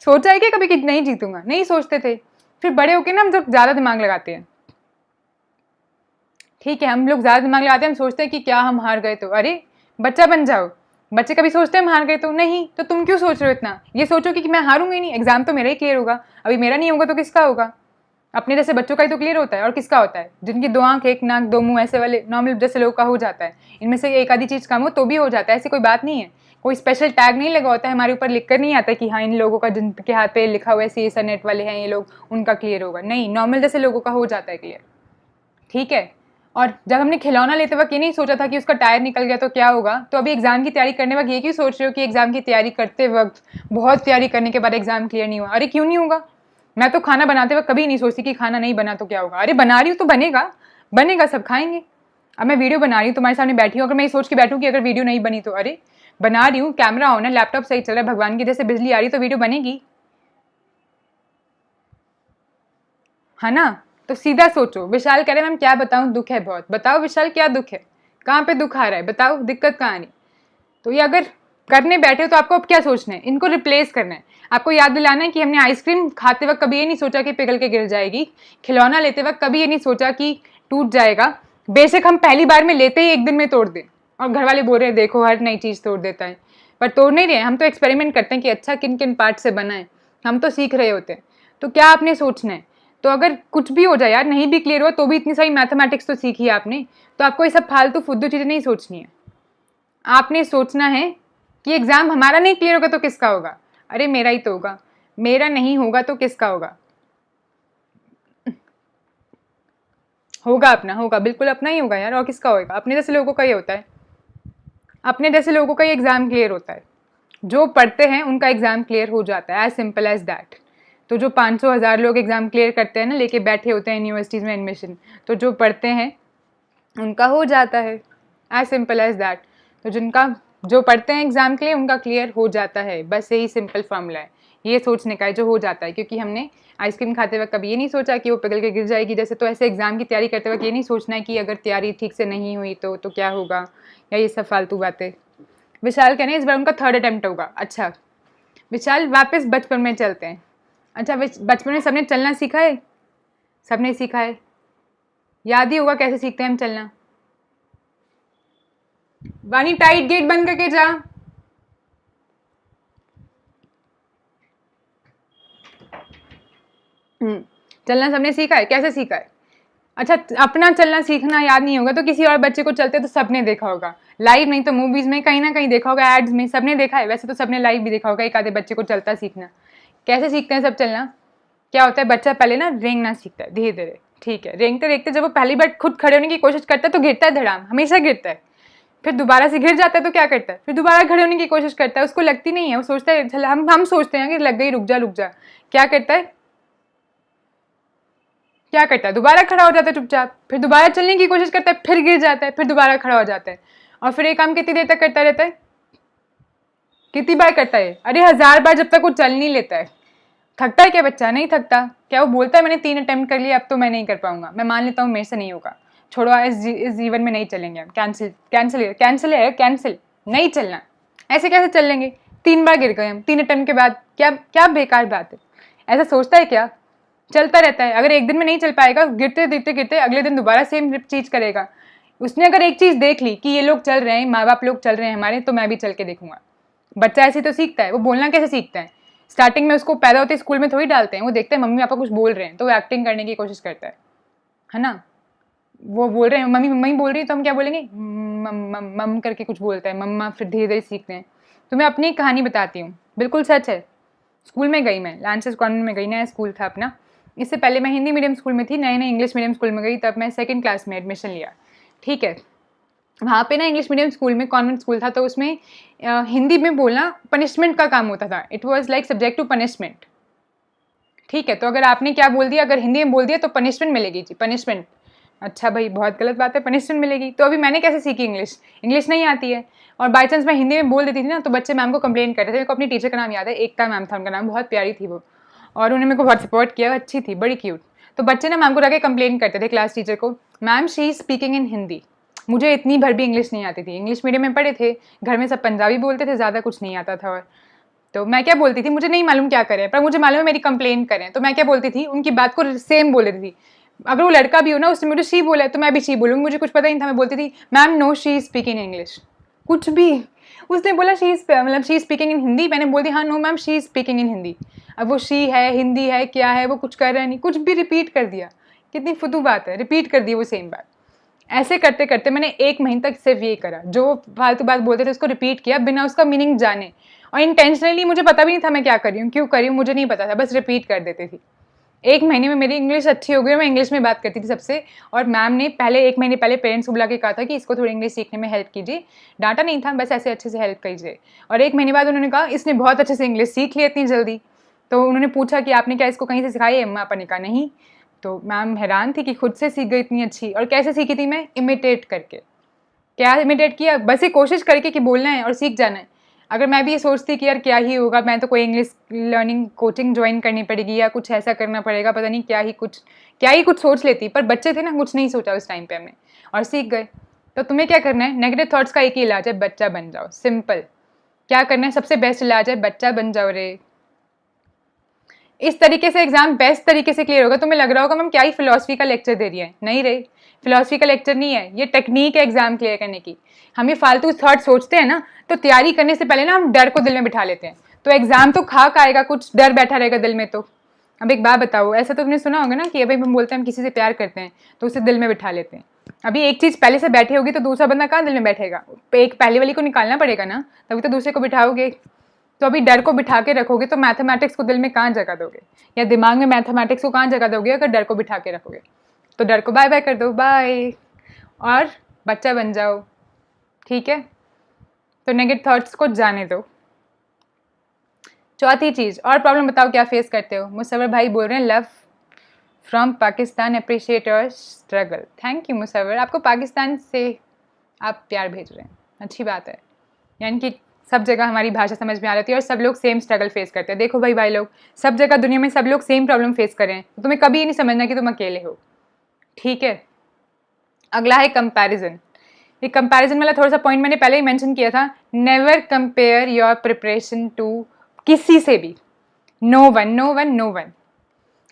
सोचा है कि कभी कि नहीं जीतूंगा? नहीं सोचते थे। फिर बड़े होके ना हम तो ज़्यादा दिमाग लगाते हैं, ठीक है, हम लोग ज़्यादा दिमाग लगाते हैं, हम सोचते हैं कि क्या हम हार गए तो, अरे बच्चा बन जाओ। बच्चे कभी सोचते हैं हम हार गए तो? नहीं, तो तुम क्यों सोच रहे हो इतना? ये सोचो कि मैं हारूंगा ही नहीं, एग्जाम तो मेरा ही क्लियर होगा, अभी मेरा नहीं होगा तो किसका होगा? अपने जैसे बच्चों का ही तो क्लियर होता है, और किसका होता है? जिनकी 2 आंख 1 नाक 2 मुंह ऐसे वाले नॉर्मल जैसे लोगों का हो जाता है, इनमें से एक आधी चीज़ कम हो तो भी हो जाता है, ऐसी कोई बात नहीं है। कोई स्पेशल टैग नहीं लगा होता है हमारे ऊपर, लिख कर नहीं आता कि हाँ इन लोगों का जिनके हाथ पे लिखा हुआ है सी एस नेट वाले हैं ये लोग, उनका क्लियर होगा, नहीं, नॉर्मल जैसे लोगों का हो जाता है क्लियर, ठीक है। और जब हमने खिलौना लेते वक्त ये नहीं सोचा था कि उसका टायर निकल गया तो क्या होगा, तो अभी एग्जाम की तैयारी करने वक्त ये क्यों सोच रहे हो कि एग्जाम की तैयारी करते वक्त बहुत तैयारी करने के बाद एग्जाम क्लियर नहीं हुआ? अरे क्यों नहीं होगा? मैं तो खाना बनाते वक्त कभी नहीं सोचती कि खाना नहीं बना तो क्या होगा, अरे बना रही हूँ तो बनेगा, बनेगा सब खाएंगे। अब मैं वीडियो बना रही हूँ तुम्हारे सामने बैठी हूँ, अगर मैं ये सोच के बैठूँ कि अगर वीडियो नहीं बनी तो, अरे बना रही हूँ, कैमरा ऑन है, लैपटॉप सही चल रहा है, भगवान की जैसे बिजली आ रही तो वीडियो बनेगी, है ना? तो सीधा सोचो। विशाल कह रहे मैम क्या बताऊं, दुख है बहुत। बताओ विशाल क्या दुख है, कहाँ पे दुख आ रहा है, बताओ दिक्कत कहाँ आ रही? तो ये अगर करने बैठे हो तो आपको अब क्या सोचना है, इनको रिप्लेस करना है। आपको याद दिलाना है कि हमने आइसक्रीम खाते वक्त कभी ये नहीं सोचा कि पिघल के गिर जाएगी, खिलौना लेते वक्त कभी ये नहीं सोचा कि टूट जाएगा, बेशक हम पहली बार में लेते ही एक दिन में तोड़ दें, और घर वाले बोल रहे हैं देखो हर नई चीज़ तोड़ देता है, पर तोड़ नहीं रहे, हम तो एक्सपेरिमेंट करते हैं कि अच्छा किन किन पार्ट से बना है, हम तो सीख रहे होते हैं। तो क्या आपने सोचना है, तो अगर कुछ भी हो जाए यार, नहीं भी क्लियर हो तो भी इतनी सारी मैथमेटिक्स तो सीखी है आपने, तो आपको ये सब फालतू फुद्दू चीज़ें नहीं सोचनी है। आपने सोचना है कि एग्ज़ाम हमारा नहीं क्लियर होगा तो किसका होगा? अरे मेरा ही तो होगा, मेरा नहीं होगा तो किसका होगा? होगा अपना, होगा, बिल्कुल अपना ही होगा यार, और किसका होगा? अपने जैसे लोगों का ही होता है, अपने जैसे लोगों का ही एग्ज़ाम क्लियर होता है। जो पढ़ते हैं उनका एग्ज़ाम क्लियर हो जाता है, एज सिंपल एज दैट। तो जो 500,000 लोग एग्ज़ाम क्लियर करते हैं ना, लेके बैठे होते हैं यूनिवर्सिटीज़ में एडमिशन, तो जो पढ़ते हैं उनका हो जाता है, एज सिंपल एज दैट। तो जिनका जो पढ़ते हैं एग्ज़ाम के लिए उनका क्लियर हो जाता है, बस यही सिंपल फॉर्मूला है, ये सोचने का है जो हो जाता है। क्योंकि हमने आइसक्रीम खाते वक्त कभी ये नहीं सोचा कि वो पिघल के गिर जाएगी जैसे, तो ऐसे एग्ज़ाम की तैयारी करते वक्त ये नहीं सोचना है कि अगर तैयारी ठीक से नहीं हुई तो क्या होगा, या ये सब फालतू बातें। विशाल कह रहे हैं इस बार उनका 3rd अटेम्प्ट होगा। अच्छा विशाल, वापस बचपन में चलते हैं। अच्छा बचपन में सबने चलना सीखा है? सबने सीखा है, याद ही होगा कैसे सीखते हैं हम चलना। वानी टाइट गेट बंद करके जा। चलना सबने सीखा है, कैसे सीखा है? अच्छा अपना चलना सीखना याद नहीं होगा तो किसी और बच्चे को चलते तो सबने देखा होगा, लाइव नहीं तो मूवीज में कहीं ना कहीं देखा होगा, एड्स में सबने देखा है। वैसे तो सबने लाइव भी देखा होगा एक आधे बच्चे को चलता सीखना। कैसे सीखते हैं सब चलना? क्या होता है, बच्चा पहले ना रेंगना सीखता है धीरे धीरे, ठीक है, रेंगते रेंगते जब वो पहली बार खुद खड़े होने की कोशिश करता है तो गिरता है धड़ाम, हमेशा गिरता है। फिर दोबारा से गिर जाता है तो क्या करता है, फिर दोबारा खड़े होने की कोशिश करता है, उसको लगती नहीं है, वो सोचता है चल हम सोचते हैं कि लग गई, रुक जा। क्या करता है, क्या करता है, दोबारा खड़ा हो जाता है चुपचाप, फिर दोबारा चलने की कोशिश करता है, फिर गिर जाता है, फिर दोबारा खड़ा हो जाता है। और फिर ये काम कितनी देर तक करता रहता है? कितनी बार करता है? अरे 1000 बार, जब तक वो चल नहीं लेता है। थकता है क्या बच्चा? नहीं थकता। क्या वो बोलता है मैंने 3 अटेम्प्ट कर लिया, अब तो मैं नहीं कर पाऊंगा, मैं मान लेता हूँ मेरे से नहीं होगा, छोड़ो इस जीवन में नहीं चलेंगे हम, कैंसिल, नहीं चलना। ऐसे कैसे चल लेंगे? 3 बार गिर गए हम 3 अटेम्प्ट के बाद, क्या क्या बेकार बात है। ऐसा सोचता है क्या? चलता रहता है। अगर एक दिन में नहीं चल पाएगा, गिरते गिरते गिरते अगले दिन दोबारा सेम चीज करेगा। उसने अगर एक चीज देख ली कि ये लोग चल रहे हैं, माँ बाप लोग चल रहे हैं हमारे, तो मैं भी चल के देखूंगा। बच्चा ऐसे तो सीखता है। वो बोलना कैसे सीखता है? स्टार्टिंग में उसको पैदा होते स्कूल में थोड़ी डालते हैं, वो देखते हैं मम्मी पापा कुछ बोल रहे हैं तो वो एक्टिंग करने की कोशिश करता है ना। वो बोल रहे हैं, मम्मी मम्मी बोल रही है तो हम क्या बोलेंगे, मम करके कुछ बोलता है मम्मा, फिर धीरे धीरे सीखते हैं। तो मैं अपनी कहानी बताती हूँ, बिल्कुल सच है। स्कूल में गई मैं, लांसेस कॉन्वेंट में गई, नया स्कूल था अपना। इससे पहले मैं हिंदी मीडियम स्कूल में थी, नए नए इंग्लिश मीडियम स्कूल में गई, तब मैं 2nd क्लास में एडमिशन लिया, ठीक है। वहाँ पे ना इंग्लिश मीडियम स्कूल में, कॉन्वेंट स्कूल था, तो उसमें हिंदी में बोलना पनिशमेंट का काम होता था। It was like subject to punishment, ठीक है। तो अगर आपने क्या बोल दिया, अगर हिंदी में बोल दिया तो पनिशमेंट मिलेगी जी, पनिशमेंट। अच्छा भाई बहुत गलत बात है, पनिशमेंट मिलेगी। तो अभी मैंने कैसे सीखी इंग्लिश? इंग्लिश नहीं आती है, और बाई चांस मैं हिंदी में बोल देती थी ना तो बच्चे मैम को कंप्लेन करते थे। मेरे को अपनी टीचर का नाम याद है, एकता मैम था उनका नाम, बहुत प्यारी थी वो, और उन्होंने मेरे को बहुत सपोर्ट किया, अच्छी थी, बड़ी क्यूट। तो बच्चे ना मैम को जाके कंप्लेन करते थे, क्लास टीचर को, ma'am she is speaking in Hindi. मुझे इतनी भर भी इंग्लिश नहीं आती थी, इंग्लिश मीडियम में पढ़े थे, घर में सब पंजाबी बोलते थे, ज़्यादा कुछ नहीं आता था। और तो मैं क्या बोलती थी, मुझे नहीं मालूम क्या करें, पर मुझे मालूम है मेरी कंप्लेन करें, तो मैं क्या बोलती थी, उनकी बात को सेम बोल देती थी। अगर वो लड़का भी हो ना, उसने मुझे शी बोला है तो मैं भी शी बोलूँगी, मुझे कुछ पता ही नहीं था। मैं बोलती थी ma'am no she is speaking English, कुछ भी। उसने बोला शी इज, मतलब she is speaking in Hindi, मैंने बोल दिया हाँ no ma'am she is speaking in Hindi. अब वो शी है, हिंदी है, क्या है, वो कुछ कर रहा नहीं, कुछ भी रिपीट कर दिया। कितनी फुदू बात है, रिपीट कर दी वो सेम बात। ऐसे करते करते मैंने 1 महीने तक सिर्फ ये करा, जो फालतू बात बोलते थे उसको रिपीट किया बिना उसका मीनिंग जाने, और इंटेंशनली मुझे पता भी नहीं था मैं क्या कर रही हूँ, क्यों कर रही हूँ, मुझे नहीं पता था, बस रिपीट कर देती थी। 1 महीने में मेरी इंग्लिश अच्छी हो गई और मैं इंग्लिश में बात करती थी सबसे। और मैम ने पहले 1 महीने पहले पेरेंट्स को बुला के कहा था कि इसको थोड़ी इंग्लिश सीखने में हेल्प कीजिए, डांटा नहीं था, बस ऐसे अच्छे से हेल्प कीजिए। और 1 महीने बाद उन्होंने कहा इसने बहुत अच्छे से इंग्लिश सीख ली इतनी जल्दी। तो उन्होंने पूछा कि आपने क्या इसको कहीं से सिखाई है? पापा ने कहा नहीं। तो मैम हैरान थी कि खुद से सीख गई इतनी अच्छी। और कैसे सीखी थी मैं? इमिटेट करके। क्या इमिटेट किया? बस ये कोशिश करके कि बोलना है और सीख जाना है। अगर मैं भी ये सोचती कि यार क्या ही होगा, मैं तो कोई इंग्लिश लर्निंग कोचिंग ज्वाइन करनी पड़ेगी या कुछ ऐसा करना पड़ेगा, पता नहीं क्या ही कुछ सोच लेती। पर बच्चे थे ना, कुछ नहीं सोचा उस टाइम पे हमने, और सीख गए। तो तुम्हें क्या करना है? नेगेटिव थॉट्स का एक ही इलाज है, बच्चा बन जाओ, सिंपल। क्या करना है? सबसे बेस्ट इलाज है बच्चा बन जाओ रे। इस तरीके से एग्जाम बेस्ट तरीके से क्लियर होगा। तुम्हें लग रहा होगा मैम क्या ही फिलॉसफी का लेक्चर दे रही है। नहीं रे, फिलॉसफी का लेक्चर नहीं है, ये टेक्निक है एग्जाम क्लियर करने की। हम ये फालतू थॉट सोचते हैं ना, तो तैयारी करने से पहले ना हम डर को दिल में बिठा लेते हैं, तो एग्जाम तो खाक आएगा, कुछ डर बैठा रहेगा दिल में। तो अब एक बात बताओ, ऐसा तो तुमने सुना होगा ना कि अभी हम बोलते हैं हम किसी से प्यार करते हैं तो उसे दिल में बिठा लेते हैं। अभी एक चीज पहले से बैठी होगी तो दूसरा बंदा कहाँ दिल में बैठेगा? एक पहले वाली को निकालना पड़ेगा ना, तभी तो दूसरे को बिठाओगे। तो अभी डर को बिठा के रखोगे तो मैथमेटिक्स को दिल में कहाँ जगह दोगे, या दिमाग में मैथमेटिक्स को कहाँ जगह दोगे अगर डर को बिठा के रखोगे? तो डर को बाय बाय कर दो, बाय, और बच्चा बन जाओ, ठीक है। तो नेगेटिव थॉट्स को जाने दो। चौथी चीज़, और प्रॉब्लम बताओ क्या फेस करते हो। मुसव्वर भाई बोल रहे हैं love from Pakistan, appreciate your struggle. Thank you Musavvar, आपको पाकिस्तान से आप प्यार भेज रहे हैं, अच्छी बात है। यानी कि सब जगह हमारी भाषा समझ में आ रही है और सब लोग सेम स्ट्रगल फेस करते हैं। देखो भाई लोग, सब जगह दुनिया में सब लोग सेम प्रॉब्लम फेस कर रहे हैं, तो तुम्हें कभी ये नहीं समझना कि तुम अकेले हो, ठीक है। अगला है कंपैरिजन। ये कंपैरिजन वाला थोड़ा सा पॉइंट मैंने पहले ही मेंशन किया था। Never compare your preparation to किसी से भी, no one, no one, no one.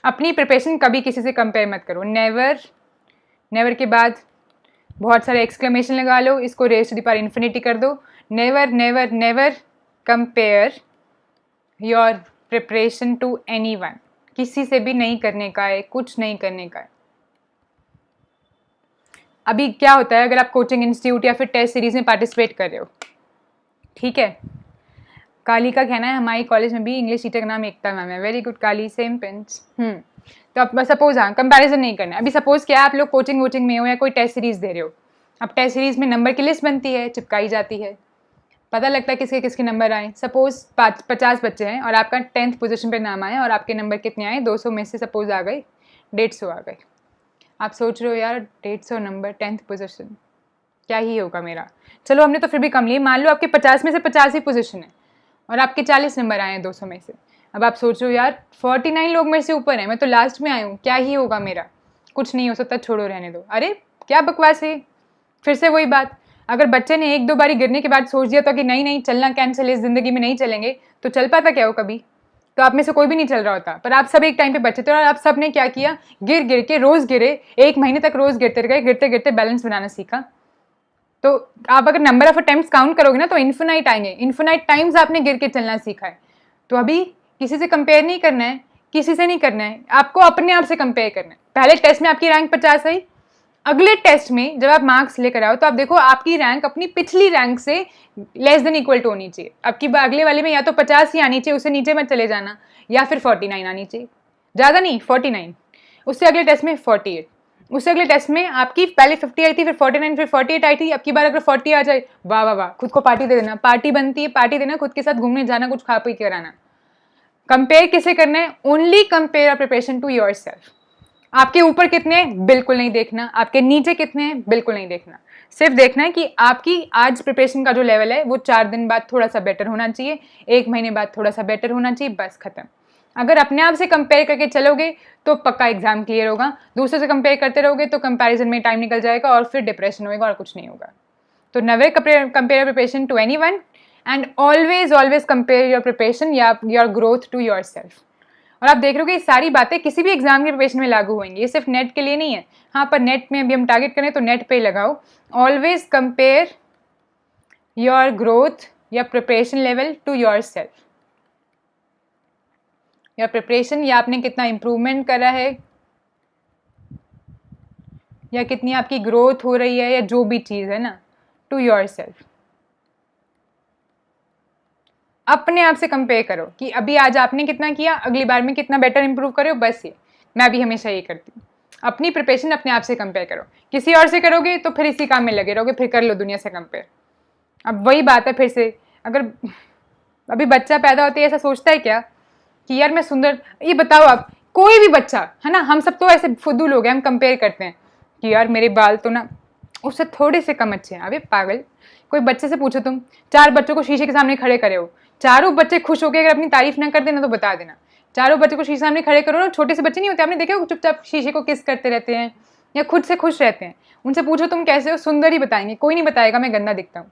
अपनी प्रिपरेशन कभी किसी से कंपेयर मत करो, नेवर। नेवर के बाद बहुत सारे एक्सक्लेमेशन लगा लो, इसको raise to the power infinity कर दो। Never never never compare your preparation to anyone. किसी से भी नहीं करने का है, कुछ नहीं करने का है। अभी क्या होता है, अगर आप कोचिंग इंस्टीट्यूट या फिर टेस्ट सीरीज में पार्टिसिपेट कर रहे हो, ठीक है। काली का कहना है हमारे कॉलेज में भी इंग्लिश टीचर का नाम एकता मैम है। वेरी गुड काली, सेम पिंच। तो अब सपोज, हाँ, कंपैरिजन नहीं करना है। अभी सपोज क्या, आप लोग कोचिंग वोचिंग में हो या कोई टेस्ट सीरीज दे रहे हो। अब टेस्ट सीरीज में नंबर की लिस्ट बनती है, चिपकाई जाती है, पता लगता है किसके किसके नंबर आए। सपोज 50 बच्चे हैं और आपका 10th पोजीशन पे नाम आया और आपके नंबर कितने आए, 200 में से सपोज आ गए 150 आ गए। आप सोच रहे हो यार 150 नंबर, 10th पोजीशन, क्या ही होगा मेरा। चलो हमने तो फिर भी कम लिए, मान लो आपके 50 में से 50 ही पोजीशन है और आपके 40 नंबर आए हैं 200 में से। अब आप सोच रहे हो यार 49 लोग मेरे से ऊपर हैं, मैं तो लास्ट में आई हूँ, क्या ही होगा मेरा, कुछ नहीं हो सकता, छोड़ो रहने दो। अरे क्या बकवास है। फिर से वही बात, अगर बच्चे ने 1-2 बारी गिरने के बाद सोच दिया था कि नहीं नहीं चलना कैंसिल, इस जिंदगी में नहीं चलेंगे, तो चल पाता क्या हो कभी। तो आप में से कोई भी नहीं चल रहा होता, पर आप सब एक टाइम पे बचे थे और आप सब ने क्या किया, गिर गिर के रोज गिरे, 1 महीने तक रोज गिरते गए, गिरते गिरते बैलेंस बनाना सीखा। तो आप अगर नंबर ऑफ अटेम्प्ट्स काउंट करोगे ना तो इन्फिनाइट आएंगे, इन्फिनाइट टाइम्स आपने गिर के चलना सीखा है। तो अभी किसी से कंपेयर नहीं करना है, किसी से नहीं करना है, आपको अपने आप से कंपेयर करना है। पहले टेस्ट में आपकी रैंक 50 आई, अगले टेस्ट में जब आप मार्क्स लेकर आओ तो आप देखो आपकी रैंक अपनी पिछली रैंक से लेस देन इक्वल टू होनी चाहिए। आपकी अगले वाले में या तो 50 ही आनी चाहिए, उससे नीचे मत चले जाना, या फिर 49 आनी चाहिए, ज़्यादा नहीं 49। उससे अगले टेस्ट में 48, उससे अगले टेस्ट में आपकी पहले 50 आई थी, फिर 49, फिर 48 आई थी, अब की बार अगर 40 आ जाए, वाह वाह वाह, खुद को पार्टी दे देना। पार्टी बनती है, पार्टी देना, खुद के साथ घूमने जाना, कुछ खा पी के आना। कंपेयर किसे करना है, only compare your preparation to yourself. आपके ऊपर कितने हैं बिल्कुल नहीं देखना, आपके नीचे कितने हैं बिल्कुल नहीं देखना, सिर्फ देखना है कि आपकी आज प्रिपरेशन का जो लेवल है वो 4 दिन बाद थोड़ा सा बेटर होना चाहिए, 1 महीने बाद थोड़ा सा बेटर होना चाहिए, बस खत्म। अगर अपने आप से कंपेयर करके चलोगे तो पक्का एग्जाम क्लियर होगा, दूसरे से कंपेयर करते रहोगे तो कंपैरिजन में टाइम निकल जाएगा और फिर डिप्रेशन होगा और कुछ नहीं होगा। तो never compare preparation to anyone and always always compare your preparation या योर ग्रोथ टू योरसेल्फ। और आप देख रहे हो कि ये सारी बातें किसी भी एग्जाम के प्रिपरेशन में लागू होंगी, ये सिर्फ नेट के लिए नहीं है। हाँ, पर नेट में अभी हम टारगेट करें तो नेट पे लगाओ। ऑलवेज कंपेयर योर ग्रोथ या preparation level to yourself. Your preparation, या आपने कितना इंप्रूवमेंट करा है, या कितनी आपकी ग्रोथ हो रही है, या जो भी चीज़ है ना, टू योरसेल्फ। अपने आप से कंपेयर करो कि अभी आज आपने कितना किया, अगली बार में कितना बेटर इंप्रूव करो, बस ये मैं भी हमेशा ये करती हूँ। अपनी प्रिपरेशन अपने आप से कंपेयर करो, किसी और से करोगे तो फिर इसी काम में लगे रहोगे, फिर कर लो दुनिया से कंपेयर। अब वही बात है फिर से, अगर अभी बच्चा पैदा होते ही ऐसा सोचता है क्या कि यार मैं सुंदर, ये बताओ आप, कोई भी बच्चा है ना, हम सब तो ऐसे फुद्दू लोग हैं, हम कंपेयर करते हैं कि यार मेरे बाल तो ना उससे थोड़े से कम अच्छे हैं। अबे पागल, कोई बच्चे से पूछो, तुम 4 बच्चों को शीशे के सामने खड़े करे हो, चारों बच्चे खुश होकर अगर अपनी तारीफ ना कर देना तो बता देना। चारों बच्चों को शीशे सामने खड़े करो ना, छोटे से बच्चे नहीं होते, आपने देखे हो चुपचाप शीशे को किस करते रहते हैं या खुद से खुश रहते हैं, उनसे पूछो तुम कैसे हो, सुंदर ही बताएंगे, कोई नहीं बताएगा मैं गंदा दिखता हूँ।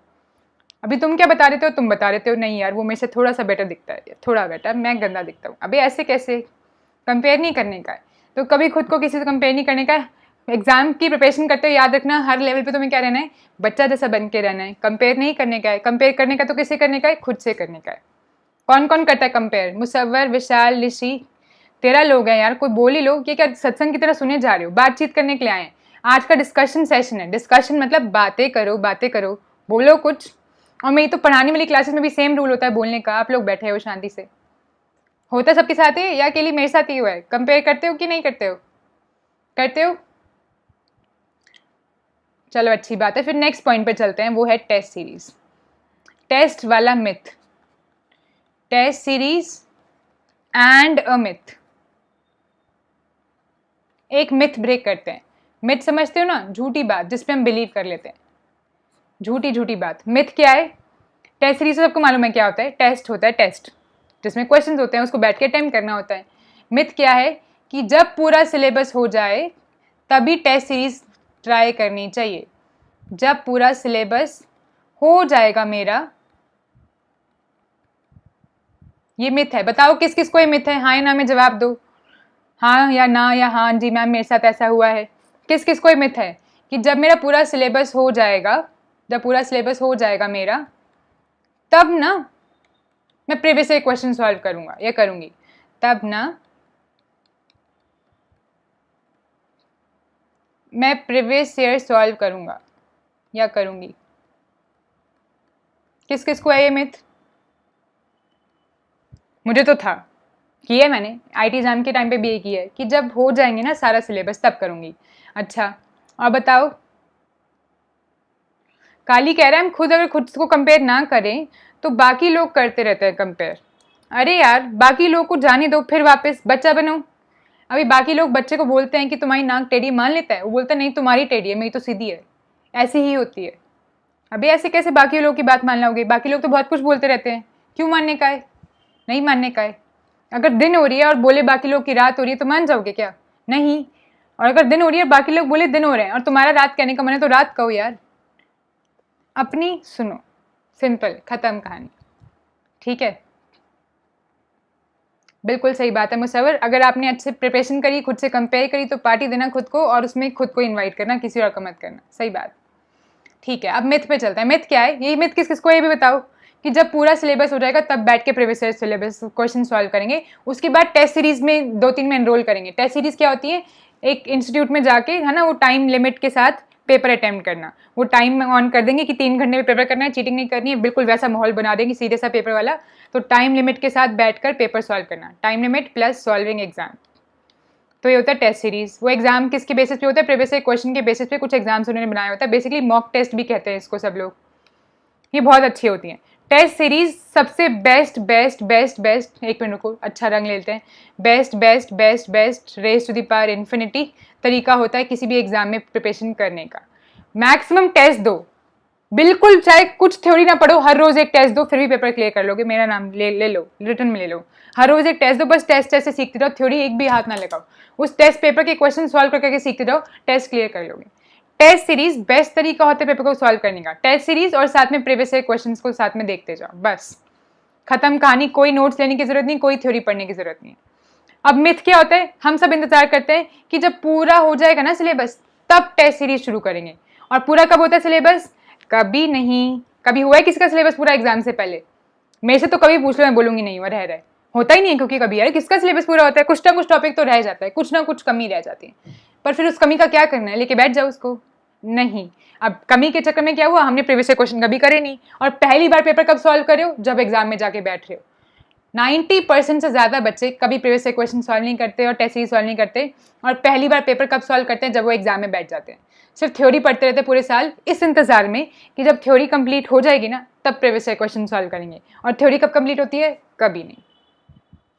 अभी तुम क्या बता रहे हो, तुम बता रहे हो नहीं यार वो मेरे से थोड़ा सा बेटर दिखता है, थोड़ा बेटर, मैं गंदा दिखता हूँ। अभी ऐसे कैसे, कंपेयर नहीं करने का है। तो कभी खुद को किसी से कंपेयर नहीं करने का है। एग्जाम की प्रिपरेशन करते हुए याद रखना, हर लेवल पे तुम्हें क्या रहना है, बच्चा जैसा बन के रहना है, कंपेयर नहीं करने का है। कंपेयर करने का तो किससे करने का है, खुद से करने का है। कौन कौन करता है कंपेयर, मुसव्वर, विशाल, ऋषि, 13 लोग हैं यार, कोई बोल ही लो। ये क्या सत्संग की तरह सुने जा रहे हो, बातचीत करने के लिए आए हैं। आज का डिस्कशन सेशन है, डिस्कशन मतलब बातें करो, बातें करो, बोलो कुछ। और मेरी तो पढ़ाने वाली क्लासेस में भी सेम रूल होता है बोलने का, आप लोग बैठे हो शांति से, होता सबके साथ है या अकेली मेरे साथ ही हुआ है। कंपेयर करते हो कि नहीं करते हो, करते हो, चलो अच्छी बात है, फिर नेक्स्ट पॉइंट पे चलते हैं, वो है टेस्ट सीरीज। टेस्ट वाला myth, test series and a myth. एक मिथ ब्रेक करते हैं। मिथ समझते हो ना, झूठी बात जिसपे हम बिलीव कर लेते हैं, झूठी झूठी बात। मिथ क्या है? टेस्ट सीरीज सबको मालूम है क्या होता है, टेस्ट होता है, टेस्ट जिसमें क्वेश्चंस होते हैं, उसको बैठ के अटेम्प्ट करना होता है। मिथ क्या है कि जब पूरा सिलेबस हो जाए तभी टेस्ट सीरीज ट्राई करनी चाहिए। जब पूरा सिलेबस हो जाएगा मेरा, ये मिथ है। बताओ किस किस को ये मिथ है, हाँ या ना में जवाब दो, हाँ या ना, या हाँ जी मैम मेरे साथ ऐसा हुआ है। किस किस को ये मिथ है कि जब मेरा पूरा सिलेबस हो जाएगा, जब पूरा सिलेबस हो जाएगा मेरा, तब ना मैं प्रीवियस ईयर क्वेश्चन सॉल्व करूंगा या करूंगी, तब ना मैं प्रीवियस ईयर सॉल्व करूंगा या करूंगी। किस किस को है ये मिथ? मुझे तो था, किया है मैंने, आईटी एग्जाम के टाइम पे भी ये किया है कि जब हो जाएंगे ना सारा सिलेबस तब करूंगी। अच्छा और बताओ, काली कह रहा है हम खुद अगर खुद को कंपेयर ना करें तो बाकी लोग करते रहते हैं कंपेयर। अरे यार बाकी लोग को जाने दो, फिर वापस बच्चा बनो। अभी बाकी लोग बच्चे को बोलते हैं कि तुम्हारी नाक टेढ़ी, मान लेता है, वो बोलता है नहीं तुम्हारी टेढ़ी है, मेरी तो सीधी है। ऐसी ही होती है। अभी ऐसे कैसे बाकी लोग की बात मान लोगे? बाकी लोग तो बहुत कुछ बोलते रहते हैं, क्यों मानने का है? नहीं मानने का है। अगर दिन हो रही है और बोले बाकी लोग की रात हो रही है तो मान जाओगे क्या? नहीं। और अगर दिन हो रही है और बाकी लोग बोले दिन हो रहे हैं और तुम्हारा रात कहने का मन है तो रात कहो यार। अपनी सुनो, सिंपल, खत्म कहानी। ठीक है, बिल्कुल सही बात है मुसव्वर। अगर आपने अच्छे प्रिपरेशन करी, खुद से कंपेयर करी, तो पार्टी देना खुद को और उसमें खुद को इनवाइट करना, किसी और को मत करना। सही बात। ठीक है, अब मिथ पे चलते हैं। मिथ क्या है? यही मिथ किस किस को, ये भी बताओ कि जब पूरा सिलेबस हो जाएगा तब बैठ के previous year syllabus question solve करेंगे, उसके बाद टेस्ट सीरीज में 2-3 में एनरोल करेंगे। टेस्ट सीरीज क्या होती है? एक इंस्टीट्यूट में जाके, है ना, वो टाइम लिमिट के साथ पेपर अटेम्प्ट करना। वो टाइम ऑन कर देंगे कि 3 घंटे में पेपर करना है, चीटिंग नहीं करनी है, बिल्कुल वैसा माहौल बना देंगे सीधे सा पेपर वाला। तो टाइम लिमिट के साथ बैठकर पेपर सॉल्व करना, time limit plus solving exam. तो ये होता है टेस्ट सीरीज। वो एग्जाम किसके बेसिस पे होता है? प्रीवियस ईयर क्वेश्चन के बेसिस पे कुछ एग्जाम्स उन्होंने बनाया होता है, बेसिकली मॉक टेस्ट भी कहते हैं इसको सब लोग। ये बहुत अच्छी होती हैं टेस्ट सीरीज। सबसे बेस्ट बेस्ट बेस्ट बेस्ट, एक मिनट रुको, अच्छा रंग ले लेते हैं। Best best best best raise to the power infinity तरीका होता है किसी भी एग्जाम में प्रिपरेशन करने का। मैक्सिमम टेस्ट दो, बिल्कुल चाहे कुछ थ्योरी ना पढ़ो, हर रोज एक टेस्ट दो, फिर भी पेपर क्लियर कर लोगे। मेरा नाम ले लो, रिटर्न में ले लो। हर रोज एक टेस्ट दो, बस टेस्ट टेस्ट से सीखते रहो, थ्योरी एक भी हाथ ना लगाओ। उस टेस्ट पेपर के क्वेश्चन सॉल्व करके सीखते रहो, टेस्ट क्लियर कर लोगे। टेस्ट सीरीज बेस्ट तरीका होता है पेपर को सॉल्व करने का। टेस्ट सीरीज और साथ में प्रीवियस ईयर क्वेश्चंस को साथ में देखते जाओ, बस खत्म कहानी। कोई नोट्स लेने की जरूरत नहीं, कोई थ्योरी पढ़ने की जरूरत नहीं। अब मिथ क्या होता है? हम सब इंतजार करते हैं कि जब पूरा हो जाएगा ना सिलेबस तब टेस्ट सीरीज शुरू करेंगे। और पूरा कब होता है सिलेबस? कभी नहीं। कभी हुआ है किसी का सिलेबस पूरा एग्जाम से पहले? मेरे से तो कभी पूछ लो, मैं बोलूंगी नहीं, हुआ, रह होता ही नहीं है। क्योंकि कभी यार किसका सिलेबस पूरा होता है? कुछ ना कुछ टॉपिक तो रह जाता है, कुछ ना कुछ कमी रह जाती है। पर फिर उस कमी का क्या करना है? लेके बैठ जाओ उसको? नहीं। अब कमी के चक्कर में क्या हुआ, हमने प्रीवियस क्वेश्चन कभी करे नहीं, और पहली बार पेपर कब सॉल्व करे हो? जब एग्जाम में जाके बैठ रहे हो। 90% से ज्यादा बच्चे कभी प्रीवियस क्वेश्चन सॉल्व नहीं करते और टेस्ट सीरीज सॉल्व नहीं करते, और पहली बार पेपर कब सॉल्व करते हैं? जब वो एग्जाम में बैठ जाते हैं। सिर्फ थ्योरी पढ़ते रहते पूरे साल इस इंतजार में कि जब थ्योरी कंप्लीट हो जाएगी ना तब प्रीवियस क्वेश्चन सॉल्व करेंगे। और थ्योरी कब कंप्लीट होती है? कभी नहीं,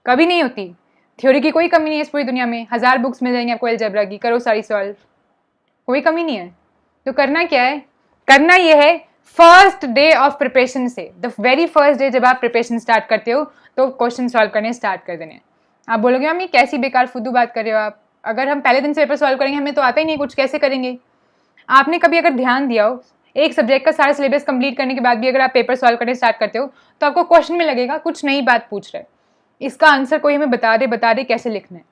कभी नहीं होती। थ्योरी की कोई कमी नहीं है इस पूरी दुनिया में। 1000 बुक्स मिल जाएंगी आपको अलजेब्रा की, करो सारी सॉल्व, कोई कमी नहीं है। तो करना क्या है? करना यह है फर्स्ट डे ऑफ प्रिपरेशन से, द वेरी फर्स्ट डे जब आप प्रिपरेशन स्टार्ट करते हो तो क्वेश्चन सॉल्व करने स्टार्ट कर देने। आप बोलोगे हम ये कैसी बेकार फुद्दू बात कर रहे हो आप, अगर हम पहले दिन से पेपर सॉल्व करेंगे, हमें तो आता ही नहीं कुछ, कैसे करेंगे? आपने कभी अगर ध्यान दिया हो, एक सब्जेक्ट का सारा सिलेबस कंप्लीट करने के बाद भी अगर आप पेपर सॉल्व करने स्टार्ट करते हो तो आपको क्वेश्चन में लगेगा कुछ नई बात पूछ रहा है, इसका आंसर कोई हमें बता दे कैसे लिखना है।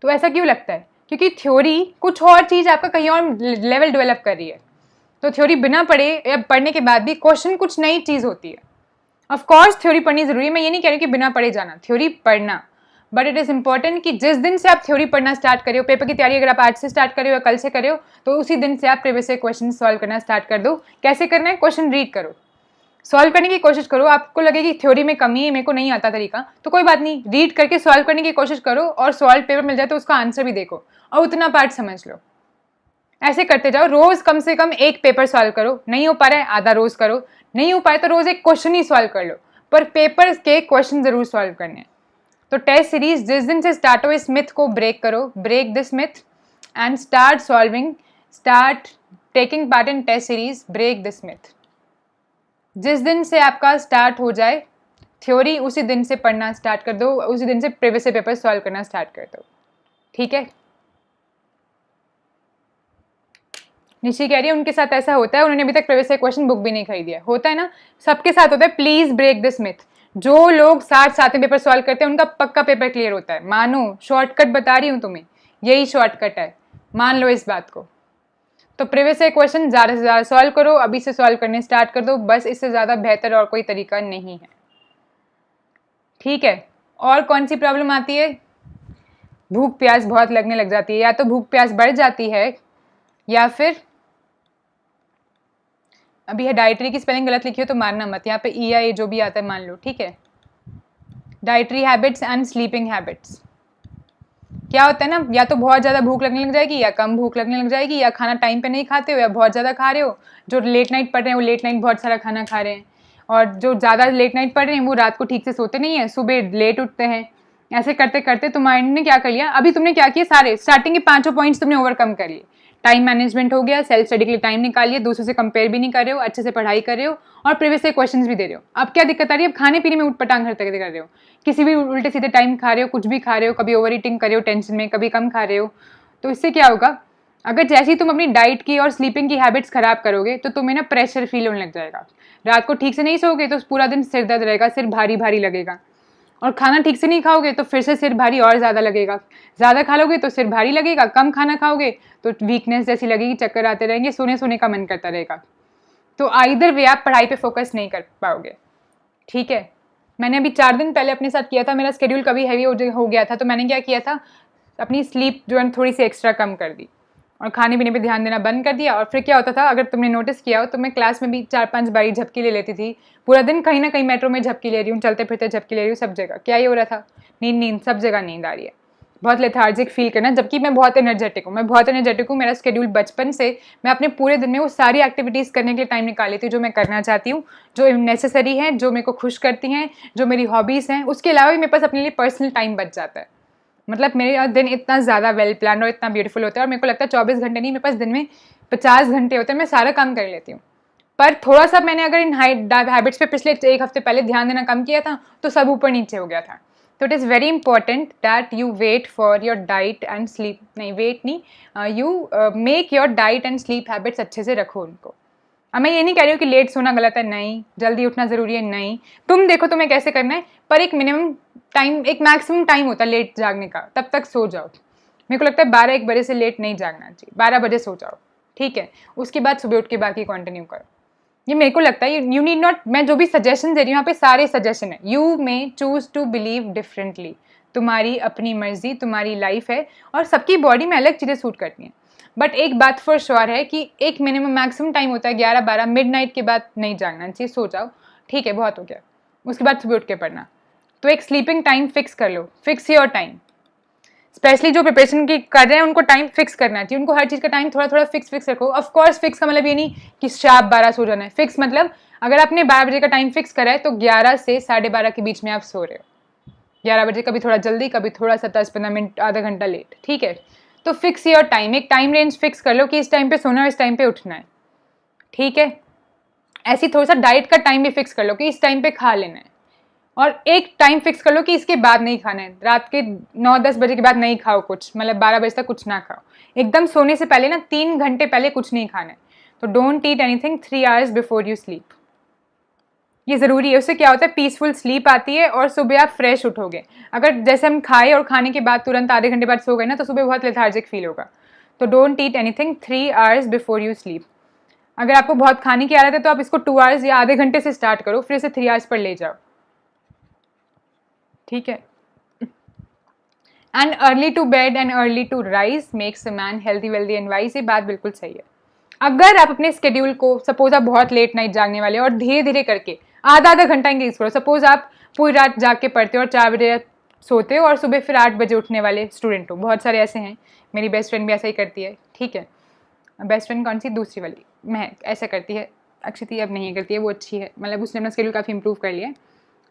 तो ऐसा क्यों लगता है? क्योंकि थ्योरी कुछ और चीज आपका कहीं और लेवल डेवलप कर रही है। तो थ्योरी बिना पढ़े या पढ़ने के बाद भी क्वेश्चन कुछ नई चीज होती है। ऑफ कोर्स थ्योरी पढ़नी जरूरी है, मैं ये नहीं कह रही कि बिना पढ़े जाना, थ्योरी पढ़ना, बट इट इज इंपॉर्टेंट कि जिस दिन से आप थ्योरी पढ़ना स्टार्ट करे हो, पेपर की तैयारी अगर आप आज से स्टार्ट करे हो या कल से करे हो, तो उसी दिन से आप प्रीवियस क्वेश्चन सॉल्व करना स्टार्ट कर दो। कैसे करना है? क्वेश्चन रीड करो, सॉल्व करने की कोशिश करो। आपको लगे कि थ्योरी में कमी है, मेरे को नहीं आता तरीका, तो कोई बात नहीं, रीड करके सॉल्व करने की कोशिश करो, और सॉल्व पेपर मिल जाए तो उसका आंसर भी देखो और उतना पार्ट समझ लो। ऐसे करते जाओ, रोज कम से कम एक पेपर सॉल्व करो, नहीं हो पा रहा है आधा रोज करो, नहीं हो पाए तो रोज एक क्वेश्चन ही सॉल्व कर लो, पर पेपर के क्वेश्चन जरूर सॉल्व करने हैं। तो टेस्ट सीरीज जिस दिन से स्टार्ट हो, इस मिथ को ब्रेक करो, break this myth and start solving, start taking part in test series, break this myth. जिस दिन से आपका स्टार्ट हो जाए थ्योरी, उसी दिन से पढ़ना स्टार्ट कर दो, उसी दिन से प्रीवियस पेपर सॉल्व करना स्टार्ट कर दो, ठीक है। निशी कह रही है उनके साथ ऐसा होता है, उन्होंने अभी तक प्रीवियस क्वेश्चन बुक भी नहीं खरीदी है। होता है ना, सबके साथ होता है। Please break this myth. जो लोग 60 पेपर सॉल्व करते हैं उनका पक्का पेपर क्लियर होता है। मानो, शॉर्टकट बता रही हूँ तुम्हें, यही शॉर्टकट है, मान लो इस बात को। तो प्रीवियस क्वेश्चन ज़्यादा से ज़्यादा सॉल्व करो, अभी से सॉल्व करने स्टार्ट कर दो, बस इससे ज़्यादा बेहतर और कोई तरीका नहीं है, ठीक है। और कौन सी प्रॉब्लम आती है? भूख प्यास बहुत लगने लग जाती है, या तो भूख प्यास बढ़ जाती है या फिर अभी है डाइटरी की स्पेलिंग गलत लिखी हो तो मारना मत, यहाँ पे ई या ए जो भी आता है मान लो, ठीक है। Dietary habits and sleeping habits. क्या होता है ना, या तो बहुत ज़्यादा भूख लगने लग जाएगी, या कम भूख लगने लग जाएगी, या खाना टाइम पे नहीं खाते हो, या बहुत ज़्यादा खा रहे हो। जो लेट नाइट पढ़ रहे हैं वो लेट नाइट बहुत सारा खाना खा रहे हैं, और जो ज़्यादा लेट नाइट पढ़ रहे हैं वो रात को ठीक से सोते नहीं है, सुबह लेट उठते हैं। ऐसे करते करते तुम्हारे ने क्या कर लिया, अभी तुमने क्या किया, सारे स्टार्टिंग के 5 पॉइंट्स तुमने ओवरकम कर लिए। टाइम मैनेजमेंट हो गया, सेल्फ स्टडी के लिए टाइम निकाल लिया, दूसरों से कंपेयर भी नहीं कर रहे हो, अच्छे से पढ़ाई कर रहे हो, और प्रीवियस से क्वेश्चंस भी दे रहे हो। अब क्या दिक्कत आ रही है, अब खाने पीने में उठपटांग कर रहे हो, किसी भी उल्टे सीधे टाइम खा रहे हो, कुछ भी खा रहे हो, कभी ओवर ईटिंग कर रहे हो टेंशन में, कभी कम खा रहे हो। तो इससे क्या होगा, अगर जैसे ही तुम अपनी डाइट की और स्लीपिंग की हैबिट्स खराब करोगे तो तुम्हें ना प्रेशर फील होने लग जाएगा। रात को ठीक से नहीं सोओगे तो पूरा दिन सिर दर्द रहेगा, सिर भारी भारी लगेगा, और खाना ठीक से नहीं खाओगे तो फिर से सिर भारी और ज़्यादा लगेगा। ज़्यादा खा लोगे तो सिर भारी लगेगा, कम खाना खाओगे तो वीकनेस जैसी लगेगी, चक्कर आते रहेंगे, सोने सोने का मन करता रहेगा। तो आइदर वे आप पढ़ाई पे फोकस नहीं कर पाओगे, ठीक है। मैंने अभी 4 दिन पहले अपने साथ किया था, मेरा स्केड्यूल कभी हैवी हो गया था, तो मैंने क्या किया था, अपनी स्लीप जो है थोड़ी सी एक्स्ट्रा कम कर दी, और खाने पीने पे ध्यान देना बंद कर दिया। और फिर क्या होता था, अगर तुमने नोटिस किया हो तो मैं क्लास में भी 4-5 बारी झपकी ले लेती थी। पूरा दिन कहीं ना कहीं मेट्रो में झपकी ले रही हूँ, चलते फिरते झपकी ले रही हूँ, सब जगह क्या ही हो रहा था, नींद सब जगह नींद आ रही है, बहुत लेथार्जिक फील करना, जबकि मैं बहुत एनर्जेटिक हूँ। मेरा स्केड्यूल बचपन से, मैं अपने पूरे दिन में वो सारी एक्टिविटीज़ करने के लिए टाइम निकाल लेती हूँ जो मैं करना चाहती हूँ, जो नेसेसरी हैं, जो मेरे को खुश करती हैं, जो मेरी हॉबीज़ हैं। उसके अलावा भी मेरे पास अपने लिए पर्सनल टाइम बच जाता है। मतलब मेरे दिन इतना ज़्यादा वेल प्लान और इतना ब्यूटीफुल होता है, और मेरे को लगता है 24 घंटे नहीं, मेरे पास दिन में 50 घंटे होते हैं, मैं सारा काम कर लेती हूँ। पर थोड़ा सा मैंने अगर इन हैबिट्स पे पिछले 1 हफ्ते पहले ध्यान देना कम किया था तो सब ऊपर नीचे हो गया था। तो it is very important that you wait for your diet and sleep, नहीं वेट नहीं, you make your diet and sleep habits अच्छे से रखो उनको। अब मैं ये नहीं कह रही हूँ कि लेट सोना गलत है, नहीं, जल्दी उठना ज़रूरी है, नहीं, तुम देखो तुम्हें कैसे करना है, पर एक मिनिमम टाइम, एक मैक्सिमम टाइम होता है लेट जागने का, तब तक सो जाओ। मेरे को लगता है 12-1 बजे से लेट नहीं जागना चाहिए, 12 बजे सो जाओ, ठीक है। उसके बाद सुबह उठ के बाकी कंटिन्यू करो, ये मेरे को लगता है। यू नीड नॉट, मैं जो भी सजेशन दे रही हूँ यहाँ पे सारे सजेशन है, you may choose to believe differently, तुम्हारी अपनी मर्जी, तुम्हारी लाइफ है, और सबकी बॉडी में अलग चीज़ें सूट करती हैं। बट एक बात फॉर श्योर है कि एक मिनिमम मैक्सिमम टाइम होता है 11-12, मिडनाइट के बाद नहीं जागना चाहिए, सो जाओ, ठीक है, बहुत हो गया। उसके बाद सुबह उठ के पढ़ना। तो एक स्लीपिंग टाइम फिक्स कर लो, फिक्स योर टाइम। स्पेशली जो प्रिपरेशन की कर रहे हैं उनको टाइम फिक्स करना चाहिए, उनको हर चीज़ का टाइम थोड़ा थोड़ा फिक्स रखो। ऑफ कोर्स फिक्स का मतलब ये नहीं कि शार्प 12 सो जाना है, फिक्स मतलब अगर आपने 12 बजे का टाइम फिक्स करा है तो 11 से 12:30 के बीच में आप सो रहे हो। 11 बजे, कभी थोड़ा जल्दी, कभी थोड़ा सा 10-15 मिनट, आधा घंटा लेट, ठीक है। तो फिक्स योर टाइम, एक टाइम रेंज फिक्स कर लो कि इस टाइम पे सोना है, इस टाइम पे उठना है, ठीक है। ऐसी थोड़ा सा डाइट का टाइम भी फिक्स कर लो कि इस टाइम पे खा लेना है, और एक टाइम फिक्स कर लो कि इसके बाद नहीं खाना है, रात के 9-10 बजे के बाद नहीं खाओ कुछ, मतलब 12 बजे तक कुछ ना खाओ, एकदम सोने से पहले ना 3 घंटे पहले कुछ नहीं खाना है। तो don't eat anything 3 hours before you sleep, ये ज़रूरी है। उससे क्या होता है, पीसफुल स्लीप आती है और सुबह आप फ्रेश उठोगे। अगर जैसे हम खाए और खाने के बाद तुरंत आधे घंटे बाद सो गए ना तो सुबह बहुत लेथार्जिक फील होगा। तो don't eat anything 3 hours before you sleep. अगर आपको बहुत खाने की आदत है तो आप इसको 2 आवर्स या आधे घंटे से स्टार्ट करो, फिर इसे 3 आवर्स पर ले जाओ, ठीक है। And early to bed and early to rise makes a man healthy wealthy and wise, ये बात बिल्कुल सही है। अगर आप अपने स्केड्यूल को, सपोज आप बहुत लेट नाइट जागने वाले और धीरे धीरे करके आधा घंटा इंक्रीज करो, सपोज आप पूरी रात जाग के पढ़ते हो और 4 बजे सोते हो और सुबह फिर 8 बजे उठने वाले स्टूडेंट हो, बहुत सारे ऐसे हैं, मेरी बेस्ट फ्रेंड भी ऐसा ही करती है, ठीक है। बेस्ट फ्रेंड कौन सी? दूसरी वाली महक, ऐसा करती है। अक्षिति अब नहीं करती है, वो अच्छी है, मतलब उसने अपना स्केड्यूल काफ़ी इंप्रूव कर लिया है।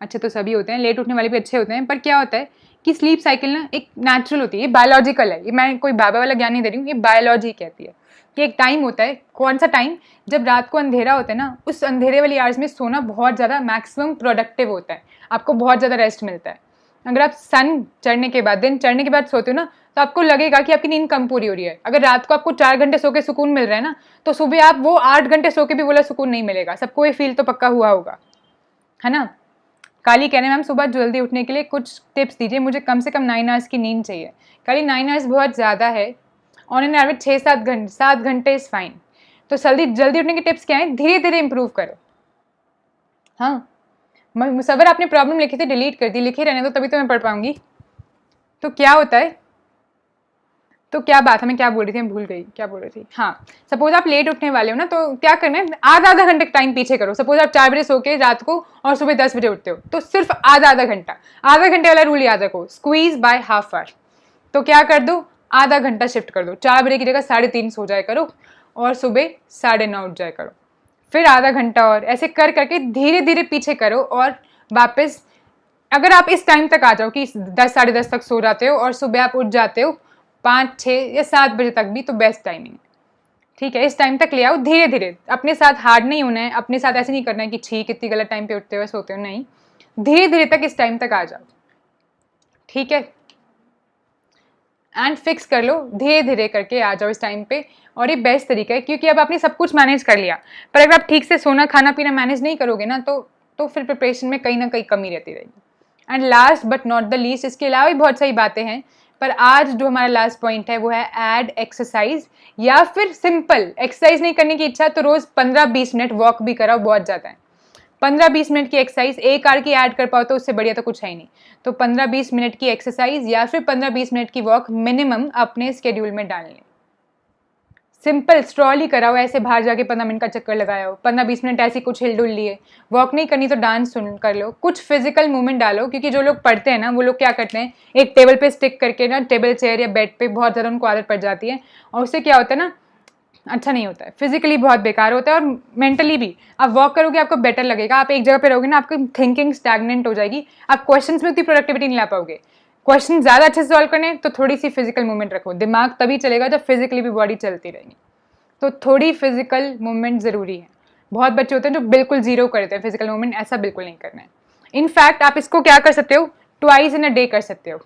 अच्छे तो सभी होते हैं, लेट उठने वाले भी अच्छे होते हैं, पर क्या होता है कि स्लीप साइकिल ना एक नेचुरल होती है, ये बायोलॉजिकल है। ये मैं कोई बाबा वाला ज्ञान नहीं दे रही हूँ, ये बायोलॉजी कहती है कि एक टाइम होता है। कौन सा टाइम? जब रात को अंधेरा होता है ना, उस अंधेरे वाली आवर्स में सोना बहुत ज़्यादा मैक्सिमम प्रोडक्टिव होता है, आपको बहुत ज़्यादा रेस्ट मिलता है। अगर आप सन चढ़ने के बाद, दिन चढ़ने के बाद सोते हो ना, तो आपको लगेगा कि आपकी नींद कम पूरी हो रही है। अगर रात को आपको 4 घंटे सो के सुकून मिल रहा है ना, तो सुबह आप वो 8 घंटे सो के भी बोला सुकून नहीं मिलेगा। सबको ये फील तो पक्का हुआ होगा, है ना। काली कह रहे हैं मैम सुबह जल्दी उठने के लिए कुछ टिप्स दीजिए, मुझे कम से कम 9 आवर्स की नींद चाहिए। काली 9 आवर्स बहुत ज़्यादा है, ऑन एन एवरेज 7 घंटे इज़ फाइन। तो जल्दी उठने के टिप्स क्या हैं? धीरे धीरे इंप्रूव करो। हाँ, मुसव्वर आपने प्रॉब्लम लिखी थी, डिलीट कर दी, लिखे रहने दो, तभी तो मैं पढ़ पाऊंगी। तो क्या होता है, तो क्या बात है, मैं क्या बोल रही थी, मैं भूल गई क्या बोल रही थी। हाँ, सपोज आप लेट उठने वाले हो ना, तो क्या करना है, आधा घंटे टाइम पीछे करो। सपोज आप 4 बजे सो के रात को और सुबह 10 बजे उठते हो, तो सिर्फ आधा घंटा, आधा घंटे वाला रूल याद रखो, स्क्वीज बाय हाफ आवर। तो क्या कर दो, आधा घंटा शिफ्ट कर दो, 4 बजे की जगह 3:30 सो जाया करो और सुबह 9:30 उठ जाया करो। फिर आधा घंटा और ऐसे कर करके धीरे धीरे पीछे करो और वापस, अगर आप इस टाइम तक आ जाओ कि 10 साढ़े 10 तक सो जाते हो और सुबह आप उठ जाते हो 5 6 या 7 बजे तक भी, तो बेस्ट टाइमिंग। ठीक है, इस टाइम तक ले आओ धीरे धीरे। अपने साथ हार्ड नहीं होना है, अपने साथ ऐसे नहीं करना है कि ठीक इतनी गलत टाइम पे उठते हो सोते हो, नहीं, धीरे धीरे तक इस टाइम तक आ जाओ। ठीक है, एंड फिक्स कर लो, धीरे धीरे करके आ जाओ इस टाइम पे। और ये बेस्ट तरीका है, क्योंकि अब आपने सब कुछ मैनेज कर लिया, पर अगर आप ठीक से सोना खाना पीना मैनेज नहीं करोगे ना, तो फिर प्रिपरेशन में कहीं ना कहीं कमी रहती रहेगी। And last but not the least, इसके अलावा भी बहुत सारी बातें हैं, पर आज जो हमारा लास्ट पॉइंट है वो है ऐड एक्सरसाइज, या फिर सिंपल एक्सरसाइज नहीं करने की इच्छा तो रोज 15-20 मिनट वॉक भी कराओ, बहुत ज़्यादा है। 15-20 मिनट की एक्सरसाइज, 1 आवर की ऐड कर पाओ तो उससे बढ़िया तो कुछ है ही नहीं। तो 15-20 मिनट की एक्सरसाइज या फिर 15-20 मिनट की वॉक मिनिमम अपने स्केड्यूल में डाल लें। सिंपल स्ट्रॉल ही कराओ, ऐसे बाहर जाके 15 मिनट का चक्कर लगाओ, 15-20 मिनट ऐसी कुछ हिल डुल लिए। वॉक नहीं करनी तो डांस सुन कर लो, कुछ फिजिकल मूवमेंट डालो, क्योंकि जो लोग पढ़ते हैं ना, वो लोग क्या करते हैं, एक टेबल पे स्टिक करके ना, टेबल चेयर या बेड पे बहुत ज़्यादा उनको आदत पड़ जाती है, और उससे क्या होता है ना, अच्छा नहीं होता है, फिजिकली बहुत बेकार होता है और मेंटली भी। आप वॉक करोगे आपको बेटर लगेगा, आप एक जगह पे रहोगे ना, आपकी थिंकिंग स्टैग्नेंट हो जाएगी, आप क्वेश्चंस में उतनी प्रोडक्टिविटी नहीं ला पाओगे। क्वेश्चन ज़्यादा अच्छे से सॉल्व करने तो थोड़ी सी फिजिकल मूवमेंट रखो, दिमाग तभी चलेगा जब फिजिकली भी बॉडी चलती रहेगी। तो थोड़ी फिजिकल मूवमेंट ज़रूरी है। बहुत बच्चे होते हैं जो बिल्कुल जीरो करते हैं फिजिकल मूवमेंट, ऐसा बिल्कुल नहीं करना है। इनफैक्ट आप इसको क्या कर सकते हो, ट्वाइस इन अ डे कर सकते हो।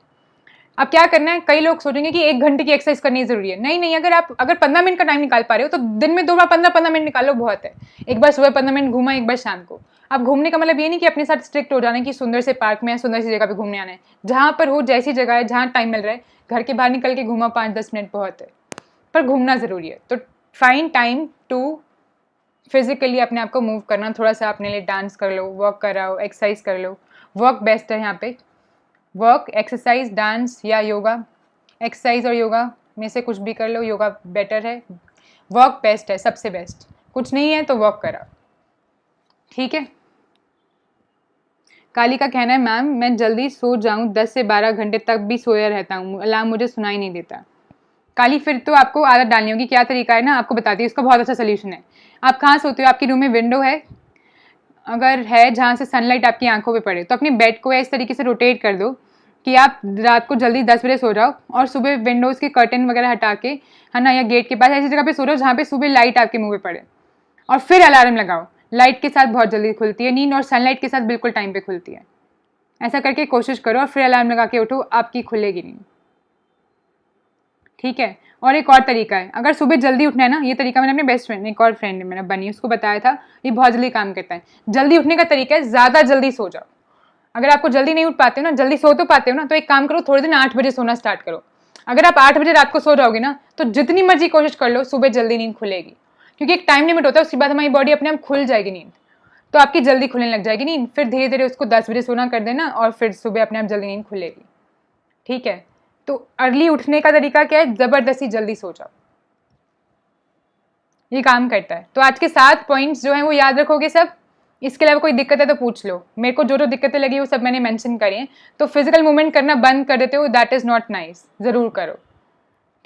अब क्या करना है, कई लोग सोचेंगे कि 1 घंटे की एक्सरसाइज करनी जरूरी है। नहीं, अगर 15 मिनट का टाइम निकाल पा रहे हो तो दिन में 2 बार 15-15 मिनट निकालो, बहुत है। एक बार सुबह 15 मिनट घूमा, एक बार शाम को। अब घूमने का मतलब ये नहीं कि अपने साथ स्ट्रिक्ट हो जाना कि सुंदर से पार्क में, सुंदर सी जगह पे घूमने आना है। जहाँ पर हो, जैसी जगह है, जहाँ टाइम मिल रहा है, घर के बाहर निकल के घूमा 5-10 मिनट बहुत है, पर घूमना जरूरी है। तो फाइंड टाइम टू फिजिकली अपने आप को मूव करना, थोड़ा सा अपने लिए डांस कर लो, वॉक कराओ, एक्सरसाइज कर लो। वॉक बेस्ट है यहाँ पे, वॉक, एक्सरसाइज, डांस या योगा। एक्सरसाइज और योगा में से कुछ भी कर लो, योगा बेटर है, वॉक बेस्ट है, सबसे बेस्ट। कुछ नहीं है तो वॉक कराओ। ठीक है, काली का कहना है मैम मैं जल्दी सो जाऊं, 10 से 12 घंटे तक भी सोया रहता हूँ, अलार्म मुझे सुनाई नहीं देता। काली फिर तो आपको आदत डालनी होगी। क्या तरीका है ना, आपको बताती हूँ, इसका बहुत अच्छा सोल्यूशन है। आप कहाँ सोते हो, आपके रूम में विंडो है? अगर है जहाँ से सनलाइट आपकी आंखों पे पड़े, तो अपने बेड को इस तरीके से रोटेट कर दो कि आप रात को जल्दी 10 बजे सो जाओ और सुबह विंडोज़ के कर्टन वगैरह हटा के, है ना, या गेट के पास ऐसी जगह पे सो जाओ जहाँ पे सुबह लाइट आपके मुंह पे पड़े, और फिर अलार्म लगाओ। लाइट के साथ बहुत जल्दी खुलती है नींद और सनलाइट के साथ बिल्कुल टाइम पे खुलती है। ऐसा करके कोशिश करो और फिर अलार्म लगा के उठो, आपकी खुलेगी नींद। ठीक है, और एक और तरीका है, अगर सुबह जल्दी उठना है ना, ये तरीका मैंने अपने बेस्ट फ्रेंड, एक और फ्रेंड है मेरा बनी, उसको बताया था, ये बहुत जल्दी काम करता है। जल्दी उठने का तरीका है, ज़्यादा जल्दी सो जाओ। अगर आपको जल्दी नहीं उठ पाते हो ना, जल्दी सो तो पाते हो ना, तो एक काम करो, थोड़े दिन 8 बजे सोना स्टार्ट करो। अगर आप 8 बजे रात को सो जाओगे ना, तो जितनी मर्जी कोशिश कर लो, सुबह जल्दी नींद खुलेगी, क्योंकि एक टाइम लिमिट होता है, उसके बाद हमारी बॉडी अपने आप खुल जाएगी नींद, तो आपकी जल्दी खुलने लग जाएगी नींद। फिर धीरे धीरे उसको 10 बजे सोना कर देना और फिर सुबह अपने आप जल्दी नींद खुलेगी। ठीक है, तो अर्ली उठने का तरीका क्या है, जबरदस्ती जल्दी सो जाओ, ये काम करता है। तो आज के 7 पॉइंट्स जो हैं वो याद रखोगे सब। इसके अलावा कोई दिक्कत है तो पूछ लो, मेरे को जो जो दिक्कतें लगी वो सब मैंने मेंशन करी हैं। तो फिजिकल मूवमेंट करना बंद कर देते हो, दैट इज़ नॉट नाइस, ज़रूर करो।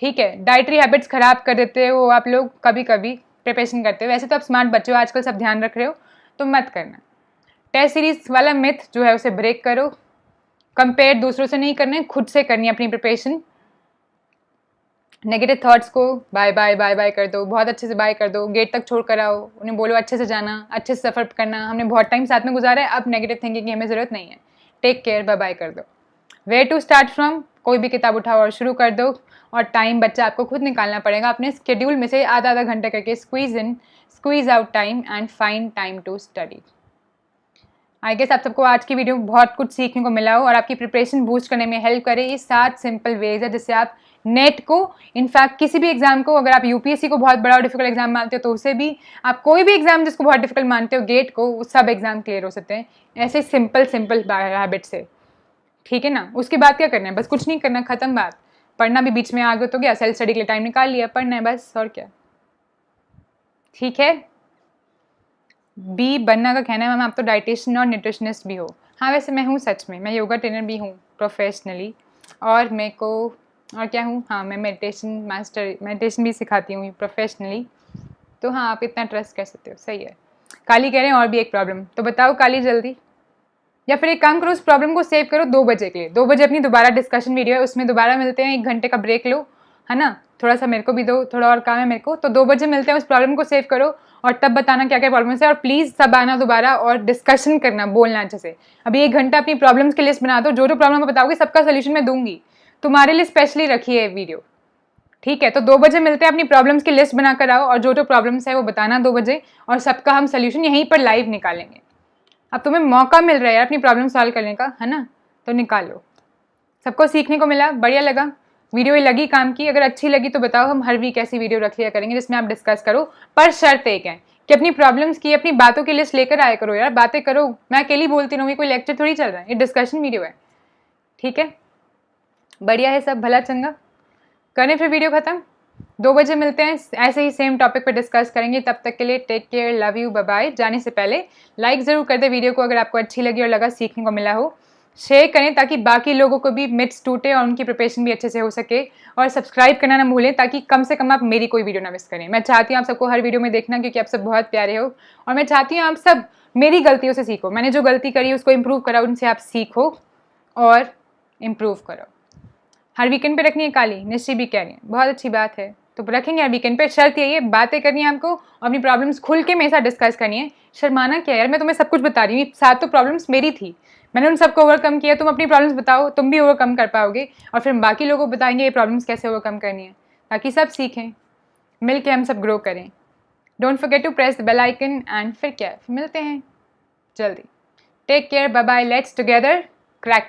ठीक है, डाइटरी हैबिट्स ख़राब कर देते हो आप लोग कभी कभी प्रिपरेशन करते हो। वैसे तो आप स्मार्ट बच्चे हो, आजकल सब ध्यान रख रहे हो, तो मत करना। टेस्ट सीरीज वाला मिथ जो है उसे ब्रेक करो। कंपेयर दूसरों से नहीं करना है, खुद से करनी है अपनी प्रिपरेशन। नेगेटिव थॉट्स को बाय बाय बाय बाय कर दो, बहुत अच्छे से बाय कर दो, गेट तक छोड़ कर आओ, उन्हें बोलो अच्छे से जाना, अच्छे से सफ़र करना, हमने बहुत टाइम साथ में गुजारा है, अब नेगेटिव थिंकिंग की हमें ज़रूरत नहीं है, टेक केयर, बाय बाय कर दो। वेयर टू स्टार्ट फ्रॉम, कोई भी किताब उठाओ और शुरू कर दो, और टाइम बच्चा आपको खुद निकालना पड़ेगा अपने स्केड्यूल में से आधा आधा घंटा करके, squeeze out time and find time to study. I guess आप सबको आज की वीडियो में बहुत कुछ सीखने को मिला हो और आपकी प्रिपरेशन बूस्ट करने में हेल्प करे। ये 7 सिंपल वेज है जिससे आप नेट को, इनफैक्ट किसी भी एग्जाम को, अगर आप यूपीएससी को बहुत बड़ा और डिफिकल्ट एग्जाम मानते हो तो उसे भी, आप कोई भी एग्जाम जिसको बहुत डिफिकल्ट मानते हो गेट को, वो सब एग्जाम क्लियर हो सकते हैं ऐसे सिंपल सिंपल हैबिट से। ठीक है ना। उसके बाद क्या करना है, बस कुछ नहीं करना, खत्म बात। पढ़ना भी बीच में आ गया तो क्या, सेल्फ स्टडी के लिए टाइम निकाल लिया, पढ़ना है बस, और क्या। ठीक है। बी बनना का कहना है मैम आप तो डाइटिशियन और न्यूट्रिशनिस्ट भी हो। हाँ वैसे मैं हूँ, सच में मैं योगा ट्रेनर भी हूँ प्रोफेशनली, और मेरे को और क्या हूँ, हाँ मैं मेडिटेशन भी सिखाती हूँ प्रोफेशनली। तो हाँ आप इतना ट्रस्ट कर सकते हो, सही है। काली कह रहे हैं और भी एक प्रॉब्लम, तो बताओ काली जल्दी। या फिर एक काम करो, उस प्रॉब्लम को सेव करो 2 बजे के लिए। 2 बजे अपनी दोबारा डिस्कशन वीडियो है, उसमें दोबारा मिलते हैं, 1 घंटे का ब्रेक लो, है ना, थोड़ा सा मेरे को भी दो, थोड़ा और काम है मेरे को, तो 2 बजे मिलते हैं, उस प्रॉब्लम को सेव करो और तब बताना क्या क्या प्रॉब्लम्स है, और प्लीज़ सब आना दोबारा और डिस्कशन करना, बोलना अच्छे से। अभी 1 घंटा अपनी प्रॉब्लम्स की लिस्ट बना दो, जो जो प्रॉब्लम बताओगे सबका सोल्यूशन मैं दूंगी, तुम्हारे लिए स्पेशली रखी है वीडियो। ठीक है, तो 2 बजे मिलते हैं, अपनी प्रॉब्लम्स की लिस्ट बनाकर आओ और जो जो प्रॉब्लम्स है वो बताना 2 बजे, और सबका हम सोल्यूशन यहीं पर लाइव निकालेंगे। अब तुम्हें मौका मिल रहा है अपनी प्रॉब्लम सॉल्व करने का, है ना, तो निकालो। सबको सीखने को मिला, बढ़िया लगा वीडियो, ये लगी काम की। अगर अच्छी लगी तो बताओ, हम हर वीक ऐसी वीडियो रख लिया करेंगे जिसमें आप डिस्कस करो, पर शर्त एक है कि अपनी प्रॉब्लम्स की, अपनी बातों की लिस्ट लेकर आया करो यार, बातें करो। मैं अकेली बोलती रहूँगी, कोई लेक्चर थोड़ी चल रहा है, ये डिस्कशन वीडियो है। ठीक है, बढ़िया है सब, भला चंगा। करें फिर वीडियो खत्म, 2 बजे मिलते हैं, ऐसे ही सेम टॉपिक पे डिस्कस करेंगे। तब तक के लिए take care, love you, bye bye. जाने से पहले लाइक ज़रूर कर दे वीडियो को अगर आपको अच्छी लगी और लगा सीखने को मिला हो। शेयर करें ताकि बाकी लोगों को भी मिथ्स टूटे और उनकी प्रिपरेशन भी अच्छे से हो सके, और सब्सक्राइब करना ना भूलें ताकि कम से कम आप मेरी कोई वीडियो ना मिस करें। मैं चाहती हूँ आप सबको हर वीडियो में देखना, क्योंकि आप सब बहुत प्यारे हो, और मैं चाहती हूँ आप सब मेरी गलतियों से सीखो। मैंने जो गलती करी उसको इम्प्रूव करा, उनसे आप सीखो और इम्प्रूव करो। हर वीकेंड पे रखनी है काली, निश्चय भी कह रही है, बहुत अच्छी बात है, तो रखेंगे हर वीकेंड पे। शर्त यही है, बातें करनी है आपको और अपनी प्रॉब्लम्स खुल के मेरे साथ डिस्कस करनी है। शर्माना क्या यार, मैं तुम्हें सब कुछ बता रही हूँ, 7 तो प्रॉब्लम्स मेरी थी, मैंने उन सबको ओवरकम किया। तुम अपनी प्रॉब्लम्स बताओ, तुम भी ओवरकम कर पाओगे, और फिर हम बाकी लोगों को बताएंगे ये प्रॉब्लम्स कैसे ओवरकम करनी है, ताकि सब सीखें, मिल के हम सब ग्रो करें। Don't forget to press the bell icon, and फिर क्या, फिर मिलते हैं जल्दी। Take care, bye bye, let's together crack.